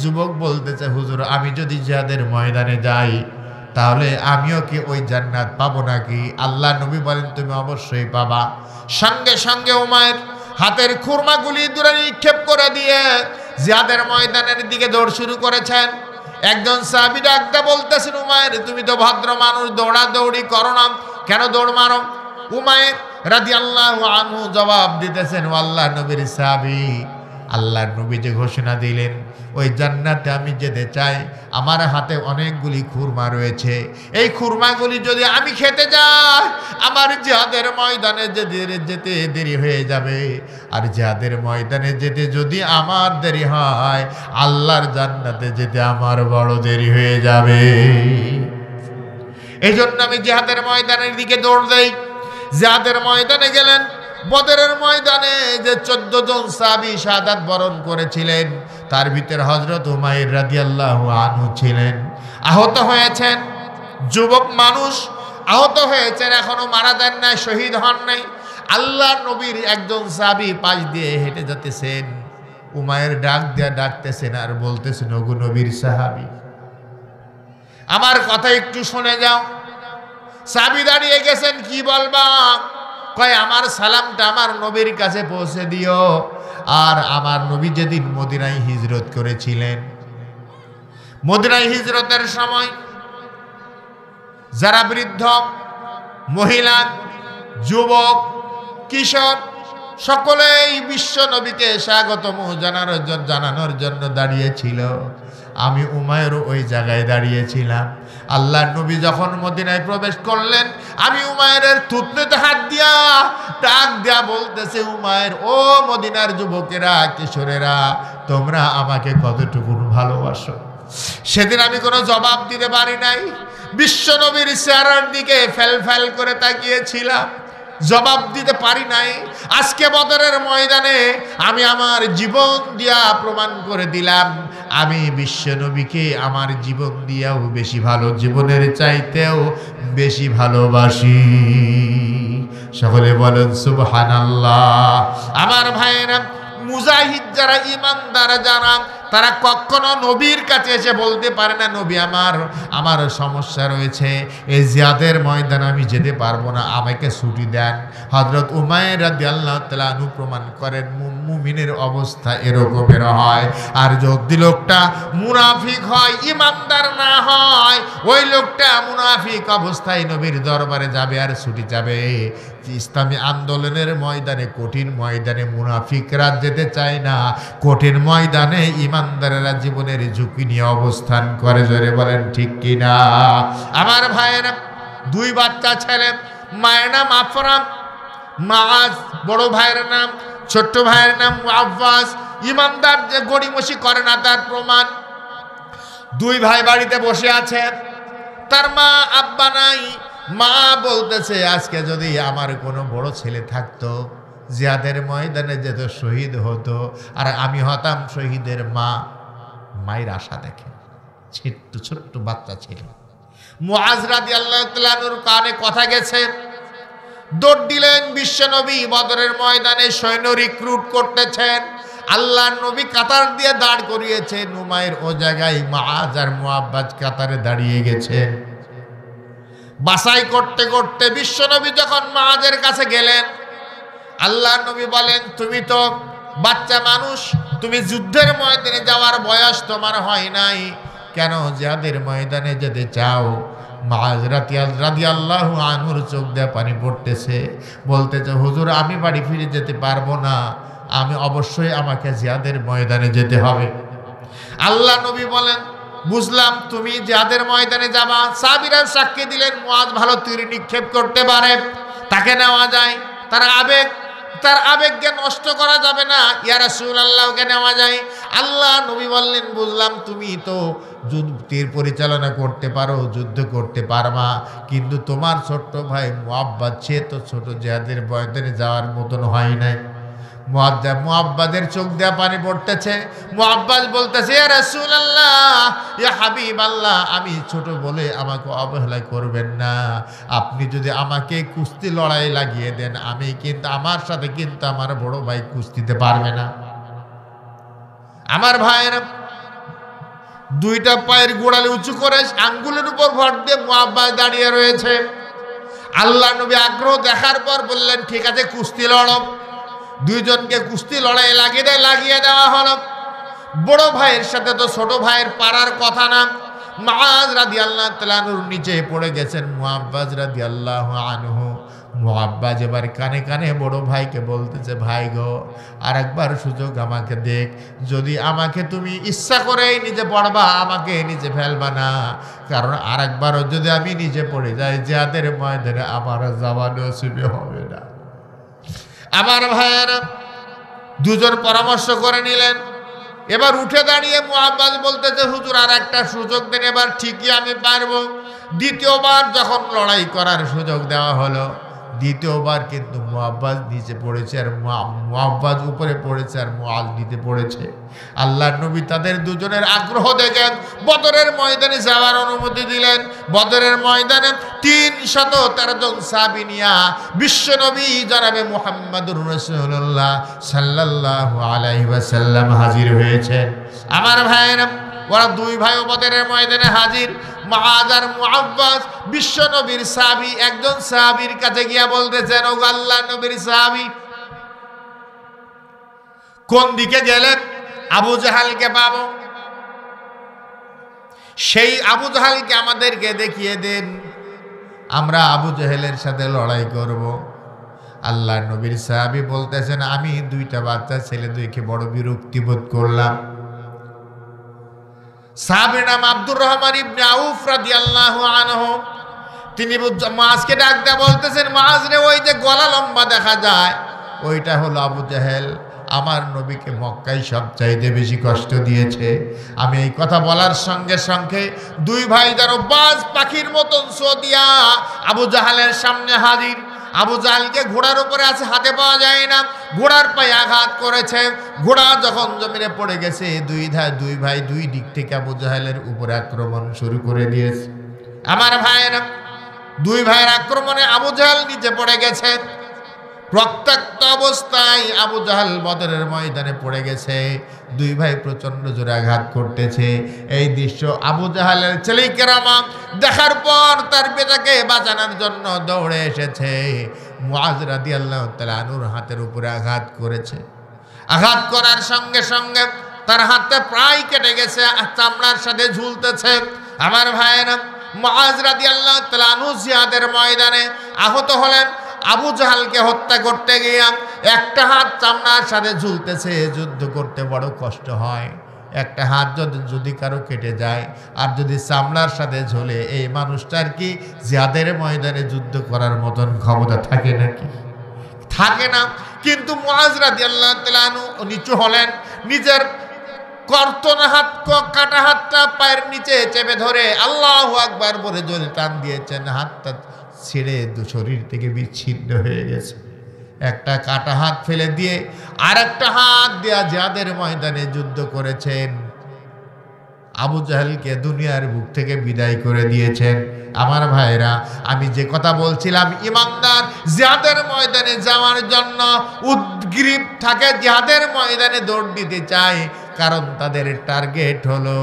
যুবক বলতেছে, হুজুর আমি যদি জিহাদের ময়দানে যাই তাহলে আমিও কি ওই জান্নাত পাবো নাকি? আল্লাহ নবী বলেন, তুমি অবশ্যই পাবা। সঙ্গে সঙ্গে উমায়ের হাতের খুরমাগুলি দূরে নিক্ষেপ করে দিয়ে জিহাদের ময়দানের দিকে দৌড় শুরু করেছেন। একজন সাহাবী ডাকতে বলতেছেন, উমায়ের তুমি তো ভদ্র মানুষ, দৌড়াদৌড়ি করো না, কেন দৌড় মারো? উমায়ের রাদিয়াল্লাহু আনহু জবাব দিতেছেন, ও আল্লাহ নবীর সাহাবী, আল্লাহ নবী যে ঘোষণা দিলেন ওই জান্নাতে আমি যেতে চাই, আমার হাতে অনেকগুলি খুরমা রয়েছে, এই খুরমাগুলি যদি আমি খেতে যাই আমার জিহাদের ময়দানে যেতে দেরি হয়ে যাবে, আর জিহাদের ময়দানে যেতে যদি আমার দেরি হয় আল্লাহর জান্নাতে যেতে আমার বড় দেরি হয়ে যাবে। এই জন্য আমি জিহাদের ময়দানের দিকে দৌড় দেই। জিহাদের ময়দানে গেলেন। বদরের ময়দানে যে 14 জন সাহাবী শাহাদাত বরণ করেছিলেন তার ভিতরে হযরত উমাইর রাদিয়াল্লাহু আনহু ছিলেন। আহত হয়েছেন, যুবক মানুষ আহত হয়েছেন, এখনো মারা যান নাই, শহীদ হন নাই। আল্লাহ নবীর একজন সাহাবী পাশ দিয়ে হেঁটে যেতেছেন। উমাইর ডাক দিয়ে ডাকতেছেন আর বলতেছেন, ওগো নবীর সাহাবী, আমার কথা একটু শুনে যাও। সাহাবী দাঁড়িয়ে গেছেন, কি বলবা? কয় আমার সালামটা আমার নবীর কাছে পৌঁছে দিও। আর আমার নবী যেদিন মদিনায় হিজরত করেছিলেন, মদিনায় হিজরতের সময় যারা বৃদ্ধ, মহিলা, যুবক, কিশোর সকলেই বিশ্ব নবীকে স্বাগতম জানানোর জন্য দাঁড়িয়েছিল। আমি উমায়েরও ওই জায়গায় দাঁড়িয়েছিলাম। আল্লাহ নবী যখন মদিনায় প্রবেশ করলেন আমি উমায়ের থুতনিতে হাত দিয়া ডাক দিয়া বলতেছে, উমায়ের, ও মদিনার যুবকেরা, কিশোরেরা, তোমরা আমাকে কতটুকু ভালোবাসো। সেদিন আমি কোনো জবাব দিতে পারি নাই, বিশ্ব নবীর চেহারার দিকে ফেল ফেল করে তাকিয়েছিলাম, জবাব দিতে পারি নাই। আজকে বদরের ময়দানে আমি আমার জীবন দিয়া প্রমাণ করে দিলাম আমি বিশ্ব নবীকে আমার জীবন দিয়াও বেশি ভালো, জীবনের চাইতেও বেশি ভালোবাসি। সকলে বলেন সুবহানাল্লাহ। আমার ভাইয়েরা, মুজাহিদ যারা, ইমানদার যারা, তারা কখনো নবীর কাছে এসে বলতে পারে না, নবী আমার সমস্যা রয়েছে, এই জিহাদের ময়দানে আমি যেতে পারবো না, আমাকে ছুটি দেন। হযরত উমাইর রাদিয়াল্লাহু তাআলা আনহু প্রমাণ করেন মুমিনের অবস্থা এরকমের হয়। আর যদি লোকটা মুনাফিক হয়, ইমানদার না হয়, ওই লোকটা মুনাফিক অবস্থায় নবীর দরবারে যাবে আর ছুটি যাবে। ইসলামী আন্দোলনের ময়দানে, কঠিন ময়দানে মুনাফিকরা যেতে চায় না, কঠিন ময়দানে ইমানদারেরা জীবনের ঝুঁকি নিয়ে অবস্থান করে। জোরে বলেন ঠিক কিনা? আমার ভাইয়েরা, 2 বাচ্চা ছেলে, মায়ের নাম আফরা, মাআজ, বড় ভাইয়ের নাম, ছোট্ট ভাইয়ের নাম আব্বাস। ইমানদার যে গড়িমসি করে না তার প্রমাণ। 2 ভাই বাড়িতে বসে আছে, তার মা আব্বা নাই। মা বলতেছে, আজকে যদি আমার কোনো বড় ছেলে থাকতো, জিহাদের ময়দানে যেত, শহীদ হতো, আর আমি হতাম শহীদের মা। মায়ের আশা দেখে, ছোট্ট ছোট্ট বাচ্চা ছিল। মুআজ রাদিয়াল্লাহু তাআলা আনহুর কানে কথা গেছে, দৌড় দিলেন বিশ্বনবী বদরের ময়দানে সৈন্য রিক্রুট করতেছেন। আল্লাহর নবী কাতার দিয়ে দাঁড় করিয়েছেন, উমাইর ও জায়গায় মুআজ আর মুআব্বাদ কাতারে দাঁড়িয়ে গেছেন। বাছাই করতে করতে বিশ্বনবী যখন মুআজের কাছে গেলেন, আল্লাহর নবী বলেন, তুমি তো বাচ্চা মানুষ, তুমি যুদ্ধের ময়দানে যাওয়ার বয়স তোমার হয় নাই, কেন জিহাদের ময়দানে যেতে চাও? মুআজ রাদিয়াল্লাহু আনহুর চোখ দিয়ে পানি পড়তেছে, বলতেছে হুজুর আমি বাড়ি ফিরে যেতে পারবো না, আমি অবশ্যই আমাকে জিহাদের ময়দানে যেতে হবে। আল্লাহ নবী বলেন বুঝলাম তুমি জিহাদের ময়দানে যাবা। সাহাবীরা সাক্ষী দিলেন মুআজ ভালো তীর নিক্ষেপ করতে পারে, তাকে নেওয়া যায়। তার আবেগকে নষ্ট করা যাবে না, ইয়া রাসূলুল্লাহকে নেওয়া যায়। আল্লাহ নবী বললেন বুঝলাম তুমি তো তীর পরিচালনা করতে পারো, যুদ্ধ করতে পারবা, কিন্তু তোমার ছোট্ট ভাই মুআব্বাদ সে তো ছোট, জিহাদের ময়দানে যাওয়ার মতন হয় নাই। মুআব্বাদের চোখ দিয়ে পানি পড়তেছে। মুআব্বাদ বলতেছে ইয়া রাসূলুল্লাহ, ইয়া হাবিবাল্লাহ, আমি ছোট বলে আমাকে অবহেলা করবেন না। আপনি যদি আমাকে কুস্তি লড়াই লাগিয়ে দেন, আমি কিন্তু আমার সাথে কিন্তু আমার বড় ভাই কুস্তিতে পারবে না। আমার ভাইয়ের দুইটা পায়ের গোড়ালি উঁচু করে আঙ্গুলের উপর ভর দিয়ে মুআব্বাদ দাঁড়িয়ে রয়েছে। আল্লাহ নবী আগ্রহ দেখার পর বললেন ঠিক আছে কুস্তি লড়ো। দুইজনকে কুস্তি লড়াই লাগিয়ে দেওয়া হলো। বড় ভাইয়ের সাথে তো ছোট ভাইয়ের পারার কথা না। মুআজ রাদিয়াল্লাহু তাআলা আনহুর নিচে পড়ে গেছেন মুআব্বাদ রাদিয়াল্লাহু আনহু। মুআব্বাদ এবার কানে কানে বড় ভাইকে বলতেছে ভাই গো, আরেকবার সুযোগ আমাকে দেখ, যদি আমাকে তুমি ইচ্ছা করেই নিজে পড়বা, আমাকে নিজে ফেলবা না, কারণ আরেকবারও যদি আমি নিজে পড়ে যাই জিহাদের ময়দানে আমার যাওয়া নসিব হবে না। আমার ভাইয়েরা দুজন পরামর্শ করে নিলেন। এবার উঠে দাঁড়িয়ে মুআব্বাদ বলতেছে হুজুর আর একটা সুযোগ দেন, এবার ঠিকই আমি পারবো। দ্বিতীয়বার যখন লড়াই করার সুযোগ দেওয়া হলো, দ্বিতীয়বার কিন্তু মুআব্বাদ নিচে পড়েছে আর মুআব্বাদ উপরে পড়েছে আর মুআজ নিচে পড়েছে। আল্লাহর নবী তাদের দুজনের আগ্রহ দেখেন বদরের ময়দানে যাওয়ার অনুমতি দিলেন। বদরের ময়দানে ৩১৩ জন সাহাবী নিয়া বিশ্বনবী জনাবে মুহাম্মদুর রাসূলুল্লাহ সাল্লাল্লাহু আলাইহি ওয়াসাল্লাম হাজির হয়েছেন। আমার ভাইয়েরা ওরা দুই ভাইও বদরের ময়দানে হাজির। মুআজ আর মুআব্বাদ বিশ্বনবীর সাহাবী, একজন সাহাবীর কাছে গিয়া বলতেছেন ও আল্লাহর নবীর সাহাবী, কোন দিকে গেলেন আবু জাহালকে পাবো, সেই আবু জাহালকে আমাদেরকে দেখিয়ে দেন, আমরা আবু জাহেলের সাথে লড়াই করব। আল্লাহর নবীর সাহাবী বলতেছেন আমি দুইটা বাচ্চা ছেলে দেখে বড় বিরক্তি বোধ করলাম। সাহাবীর নাম আব্দুর রহমান ইবনে আউফ রাদিয়াল্লাহু আনহু। তিনি মুআজকে ডাক দিয়ে বলতেছেন মুআজ রে, ওই যে গলা লম্বা দেখা যায় ওইটা হলো আবু জাহেল, আমার নবীকে মক্কায় সবচাইতে বেশি কষ্ট দিয়েছে। আমি এই কথা বলার সঙ্গে সঙ্গে দুই ভাই যেন বাজ পাখির মতন দিয়া আবু জাহালের সামনে হাজির। আবু জাহালকে ঘোড়ার উপরে আছে, হাতে পাওয়া যায় না, ঘোড়ার পায়ে আঘাত করেছে। ঘোড়া যখন জমিনে পড়ে গেছে, দুই ভাই দুই দিক থেকে আবু জাহালের উপরে আক্রমণ শুরু করে দিয়েছে। আমার ভাইয়েরা দুই ভাইয়ের আক্রমণে আবু জাহাল নিচে পড়ে গেছে। রক্তাক্ত অবস্থায় আবু জাহাল বদরের ময়দানে পড়ে গেছে। দুই ভাই প্রচন্ড জোরে আঘাত করতেছে। এই দৃশ্য আবু জাহালের ছেলে কেরামা দেখার পর তার পিতাকে বাঁচানোর জন্য দৌড়ে এসেছে। মুআজ রাদিয়াল্লাহু তাআলা আনহুর হাতের উপরে আঘাত করেছে। আঘাত করার সঙ্গে সঙ্গে তার হাতটা প্রায় কেটে গেছে, চামড়ার সাথে ঝুলতেছে। আমার ভাইয়েরা মুআজ রাদিয়াল্লাহু তাআলা আনহু জিহাদের ময়দানে আহত হলেন। আবু জাহালকে হত্যা করতে গিয়ে একটা হাত চামড়ার সাথে ঝুলতেছে। যুদ্ধ করতে বড় কষ্ট হয়। একটা হাত যদি কারো কেটে যায় আর যদি চামড়ার সাথে ঝোলে, এই মানুষটার কি জিহাদের ময়দানে যুদ্ধ করার মতন ক্ষমতা থাকে নাকি? থাকে না। কিন্তু মুআজ রাদিয়াল্লাহু তাআলা আনহু নিচু হলেন, নিজের কর্তন হাত কাটা হাতটা পায়ের নিচে চেপে ধরে আল্লাহু আকবার বলে জোরে টান দিয়েছেন। হাতটা ছেড়ে শরীর থেকে বিচ্ছিন্ন হয়ে গেছে। একটা কাটা হাত ফেলে দিয়ে আর একটা হাত দেয়া জিহাদের ময়দানে যুদ্ধ করেছেন। আবু জাহেলকে দুনিয়ার বুক থেকে বিদায় করে দিয়েছেন। আমার ভাইরা আমি যে কথা বলছিলাম, ইমানদার জিহাদের ময়দানে যাওয়ার জন্য উদ্গ্রীব থাকে, জিহাদের ময়দানে দৌড় দিতে চায়, কারণ তাদের টার্গেট হলো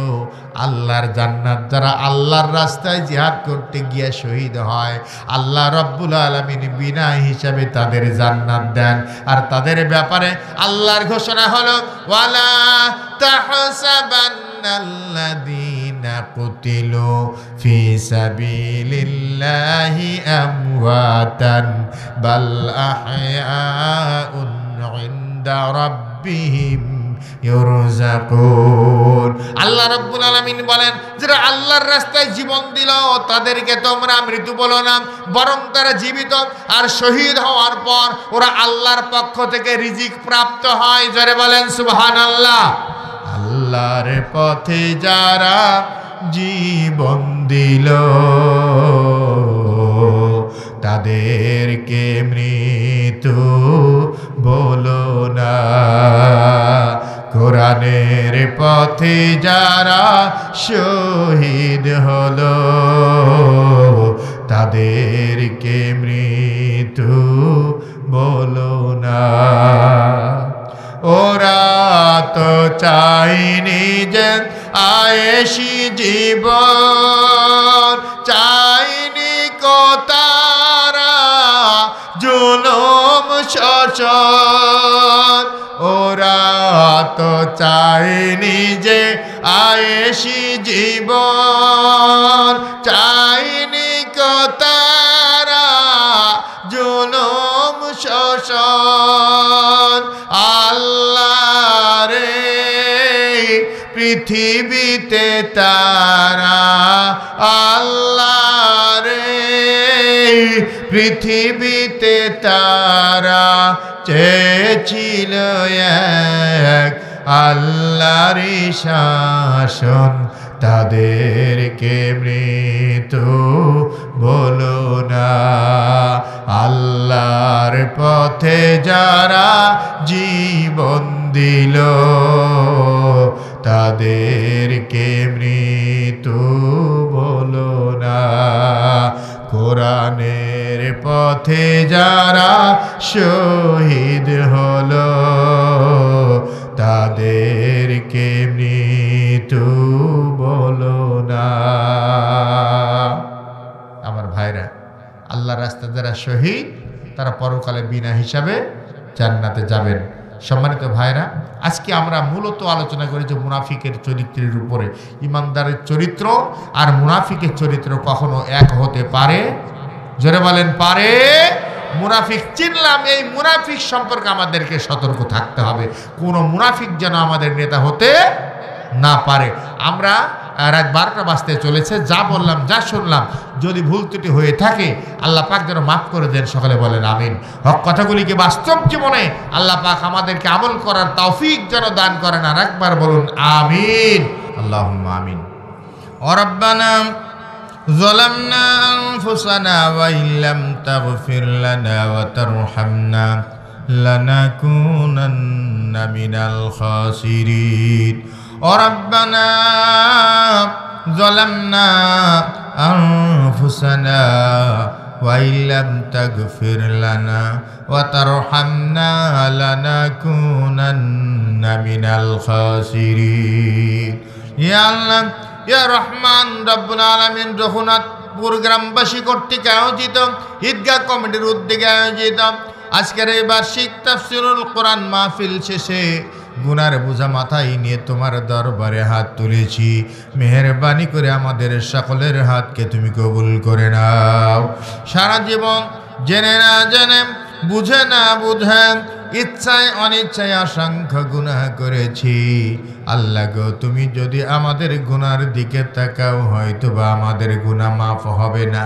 আল্লাহর জান্নাত। যারা আল্লাহর রাস্তায় জিহাদ করতে গিয়ে শহীদ হয়, আল্লাহ রাব্বুল আলামিন বিনা হিসাবে তাদের জান্নাত দেন। আর তাদের ব্যাপারে আল্লাহর ঘোষণা হলো ওয়ালা তাহসাবান্নাল্লাযীনা কুতিলু ফি সাবিলিল্লাহি আমওয়াতান বাল আহয়াউন ইনদা রাব্বিহিম ইউরযাকুন। আল্লাহ রাব্বুল আলামিন বলেন, যারা আল্লাহর রাস্তায় জীবন দিল তাদেরকে তোমরা মৃত্যু বলো না, বরং তারা জীবিত। আর শহীদ হওয়ার পর ওরা আল্লাহর পক্ষ থেকে রিজিক প্রাপ্ত হয়। জোরে বলেন সুবহানাল্লাহ। আল্লাহর পথে যারা জীবন দিল তাদেরকে মৃত্যু বলো না। কোরআনের পথে যারা শহীদ হলো তাদেরকে মৃত্যু বলো না। ওরা তো চাইনি যে আয়েশি জীবন, চাইনি কো তারা জুলুম শোষণ। ওরা তো চাইনি যে আয়েশি জীবন, চাইনি কো তারা জুলুম শোষণ। আল্লাহ রে পৃথিবীতে তারা, আল্লাহ রে পৃথিবীতে তারা চেয়েছিল এক আল্লাহরই শাসন। তাদেরকে মৃত্যু বলো না। আল্লাহর পথে যারা জীবন দিল তাদেরকে মৃত্যু বলো না। কোরআনের পথে যারা শহীদ হলো তাদেরকে মৃত্যু বলো না। আমার ভাইরা, আল্লাহর রাস্তায় যারা শহীদ তারা পরকালে বিনা হিসাবে জান্নাতে যাবেন। সম্মানিত ভাইরা, আজকে আমরা মূলত আলোচনা করি যে মুনাফিকের চরিত্রের উপরে। ইমানদারের চরিত্র আর মুনাফিকের চরিত্র কখনো এক হতে পারে? জোরে বলেন পারে? মুনাফিক চিনলাম, এই মুনাফিক সম্পর্কে আমাদেরকে সতর্ক থাকতে হবে। কোনো মুনাফিক যেন আমাদের নেতা হতে না পারে। আমরা রাত 12টা বাজতে চলেছে, যা বললাম যা শুনলাম যদি ভুল ত্রুটি হয়ে থাকে আল্লাহ পাক যেন মাফ করে দেন। সকলে বলেন আমিন। হক কথাগুলিকে বাস্তব জীবনে আল্লাহ পাক আমাদেরকে আমল করার তৌফিক যেন দান করেন। আর একবার বলুন আমিন। আল্লাহুম্মা আমিন। ও রব্বানা যালামনা আনফুসানা ওয়া ইল্লাম তাগফির লানা ওয়া তারহামনা লানাকুনান্না মিনাল খাসিরিন। ও রব্বানা যালামনা আনফুসানা ওয়া ইল্লাম তাগফির লানা ওয়া তারহামনা লানাকুনান্না মিনাল খাসিরিন। ইয়া আল্লাহ, ইয়া রহমান রব্বুল আলামিন, রঘুনাথপুর গ্রামবাসী কর্তৃক আয়োজিত ঈদগাহ কমিটির উদ্যোগে আয়োজিত আজকের এই বার্ষিক তাফসীরুল কোরআন মাহফিল শেষে গুনার বোঝা মাথায় নিয়ে তোমার দরবারে হাত তুলেছি। মেহেরবানি করে আমাদের সকলের হাতকে তুমি কবুল করে নাও। সারা জীবন জেনে না জেনে, বুঝে না বুঝে, ইচ্ছায় অনিচ্ছায় অসংখ্য গুনাহ করেছি। আল্লাহ গো, তুমি যদি আমাদের গুনার দিকে তাকাও হয়তো বা আমাদের গুনাহ মাফ হবে না।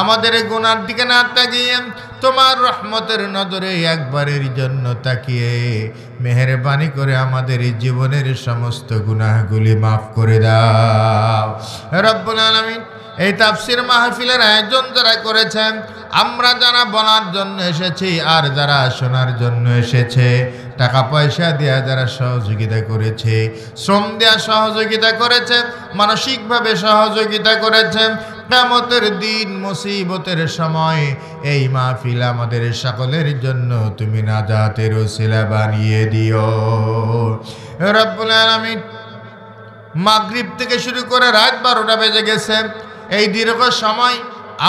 আমাদের গুনার দিকে না তাকিয়ে তোমার রহমতের নজরে একবারের জন্য তাকিয়ে মেহেরবানি করে আমাদের জীবনের সমস্ত গুনাহগুলি মাফ করে দাও রব্বুল আলামিন। এই তাফসীর মাহফিলের আয়োজন যারা করেছেন, আমরা যারা বলার জন্য এসেছি আর যারা শোনার জন্য এসেছে, টাকা পয়সা দেয়া যারা সহযোগিতা করেছে, শ্রম দেয়া সহযোগিতা করেছে, মানসিকভাবে সহযোগিতা করেছে, কিয়ামতের দিন মুসিবতের সময় এই মাহফিল আমাদের সকলের জন্য তুমি নাজাতের ওসিলা বানিয়ে দিও রব্বুল আলামিন। মাগরিব থেকে শুরু করে রাত 12টা বেজে গেছে। এই দীর্ঘ সময়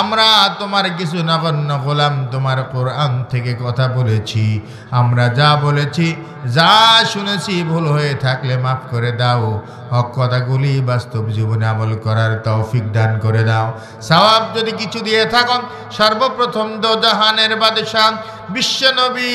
আমরা তোমার কিছু নগণ্য গোলাম তোমার কোরআন থেকে কথা বলেছি। আমরা যা বলেছি, যা শুনেছি, ভুল হয়ে থাকলে মাফ করে দাও। হক কথাগুলি বাস্তব জীবনে আমল করার তৌফিক দান করে দাও। সওয়াব যদি কিছু দিয়ে থাকো, সর্বপ্রথম দোজাহানের বাদশাহ বিশ্বনবী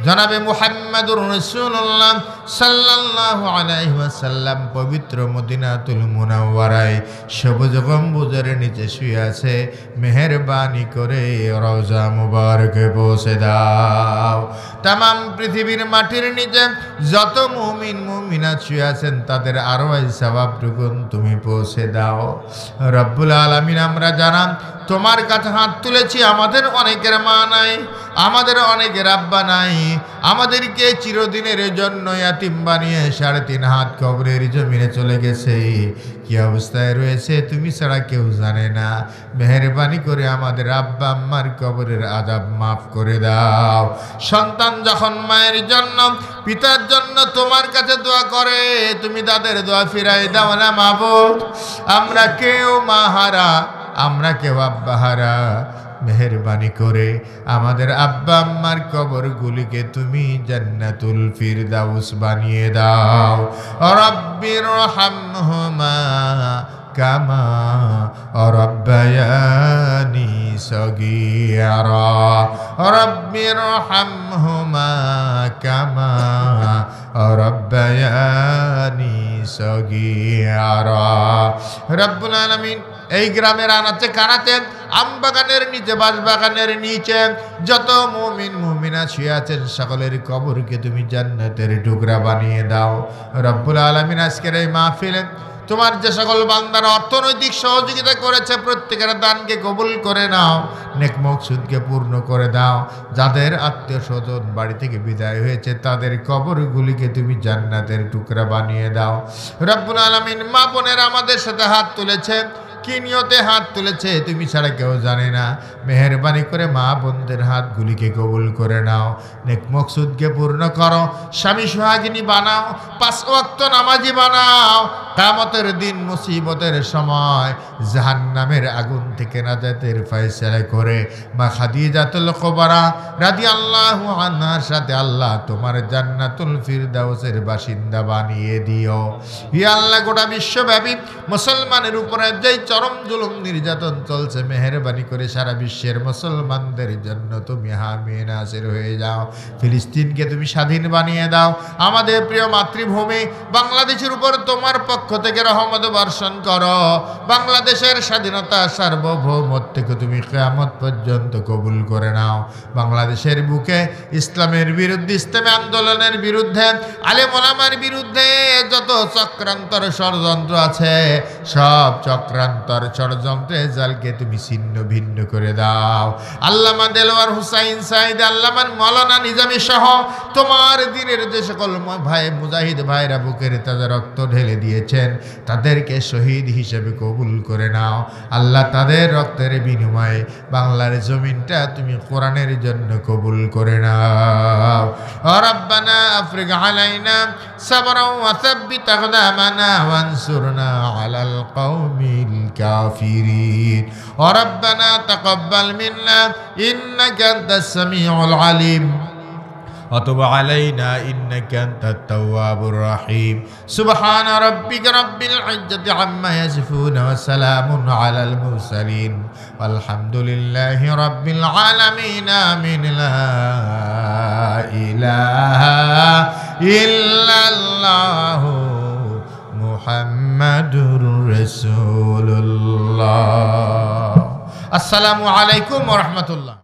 জনাবে মুহাম্মদুর রাসূলুল্লাহ সাল্লাল্লাহু আলাইহি ওয়াসাল্লাম পবিত্র মদিনাতুল মুনাওয়ারায় সবুজ গম্বুজের নিচে শুয়ে আছে, মেহেরবানি করে রওজা মুবারকে পৌঁছে দাও। তামাম পৃথিবীর মাটির নিচে যত মুমিন মুমিনাত শুয়ে আছেন তাদের আরো এই সওয়াবটুকু তুমি পৌঁছে দাও রব্বুল আলামিন। আমরা জানাম তোমার কাছে হাত তুলেছি, আমাদের অনেকের মা নাই, আমাদের অনেকের আব্বা নাই, আমাদেরকে চিরদিনের জন্য ইয়াতিম বানিয়ে 3.5 হাত কবরের জমিনে চলে গেছে। কি অবস্থায় রয়েছে তুমি ছাড়া কেউ জানে না। মেহেরবানি করে আমাদের আব্বা আম্মার কবরের আযাব মাফ করে দাও। সন্তান যখন মায়ের জন্য, পিতার জন্য তোমার কাছে দোয়া করে, তুমি তাদের দোয়া ফিরাই দাও না মাবুদ। আমরা কেউ মাহারা, আমরা কেউ আব্বাহারা। মেহেরবানি করে আমাদের আব্বা আম্মার কবরগুলিকে তুমি জান্নাতুল ফিরদাউস বানিয়ে দাও। রব্বির রহমহুমা কামা রব্বায়ানি সগীরা। রব্বির রহমহুমা কামা রব্বায়ানি সগীরা। রব্বুল আলামিন, এই গ্রামের আনাচে কানাচে, আম বাগানের নিচে, বাঁশ বাগানের নিচে যত মুমিন মুমিনা শুয়ে আছেন সকলের কবরকে তুমি জান্নাতের টুকরা বানিয়ে দাও রব্বুল আলামিন। আজকের এই মাহফিলে তোমার যে সকল বান্দারা অর্থনৈতিক সহযোগিতা করেছে প্রত্যেকের দানকে কবুল করে নাও, নেক মকসুদকে পূর্ণ করে দাও। যাদের আত্মীয় স্বজন বাড়ি থেকে বিদায় হয়েছে তাদের কবরগুলিকে তুমি জান্নাতের টুকরা বানিয়ে দাও রব্বুল আলামিন। মা বোনেরা আমাদের সাথে হাত তুলেছে, কি নিয়তে হাত তুলেছে তুমি ছাড়া কেউ জানে না। মেহেরবানি করে মা বোনদের হাতগুলিকে কবুল করে নাও, নেক মকসুদকে পূর্ণ করো, স্বামী সোহাগিনী বানাও, 5 ওয়াক্ত নামাজি বানাও। কিয়ামতের দিন মুসিবতের সময় জাহান্নামের আগুন থেকে নাজাতের ফয়সালা করে মা খাদিজাতুল কুবরা রাদিয়াল্লাহু আনহার সাথে আল্লাহ তোমার জান্নাতুল ফিরদাউসের বাসিন্দা বানিয়ে দিও। হে আল্লাহ, গোটা বিশ্বব্যাপী মুসলমানের উপরে যেই চরম জুলুম নির্যাতন চলছে, মেহেরবানি করে সারা বিশ্বের মুসলমানদের জন্য তুমি হামিয়ে নাসির হয়ে যাও। ফিলিস্তিনকে তুমি স্বাধীন বানিয়ে দাও। আমাদের প্রিয় মাতৃভূমি বাংলাদেশের উপর তোমার পক্ষ থেকে রহমত বর্ষণ করো। বাংলাদেশের স্বাধীনতা সার্বভৌমত্বকে তুমি কিয়ামত পর্যন্ত কবুল করে নাও। বাংলাদেশের বুকে ইসলামের বিরুদ্ধে, ইসলামী আন্দোলনের বিরুদ্ধে, আলেম ওলামার বিরুদ্ধে যত চক্রান্তর ষড়যন্ত্র আছে সব চক্রান্তর ষড়যন্ত্রে জালকে তুমি ছিন্ন ভিন্ন করে দাও। আল্লামা দেলোয়ার হুসাইন সাইদ, আল্লামা মাওলানা নিজামী সহ তোমার দিনের যে সকল ভাই মুজাহিদ ভাইরা বুকের তাজা রক্ত ঢেলে দিয়েছেন তাদেরকে শহীদ হিসেবে কবুল করে নাও। আল্লাহ, তাদের রক্তের বিনিময়ে বাংলার জমিনটা তুমি কোরআনের জন্য কবুল করে নাও। রব্বানা আফরিগ আলাইনা সাবরান ওয়া সাব্বিত আকদামানা ওয়ানসুরনা আলাল কওমিল কাফিরিন। রব্বানা তাকাব্বাল মিন্না ইন্নাকা আনতাস সামিউল আলিম وتب علينا إنك أنت التواب الرحيم. سبحان ربك رب العزة عما يصفون وسلام على المرسلين والحمد لله رب العالمين. آمين. لا إله إلا الله محمد رسول الله. السلام عليكم ورحمة الله.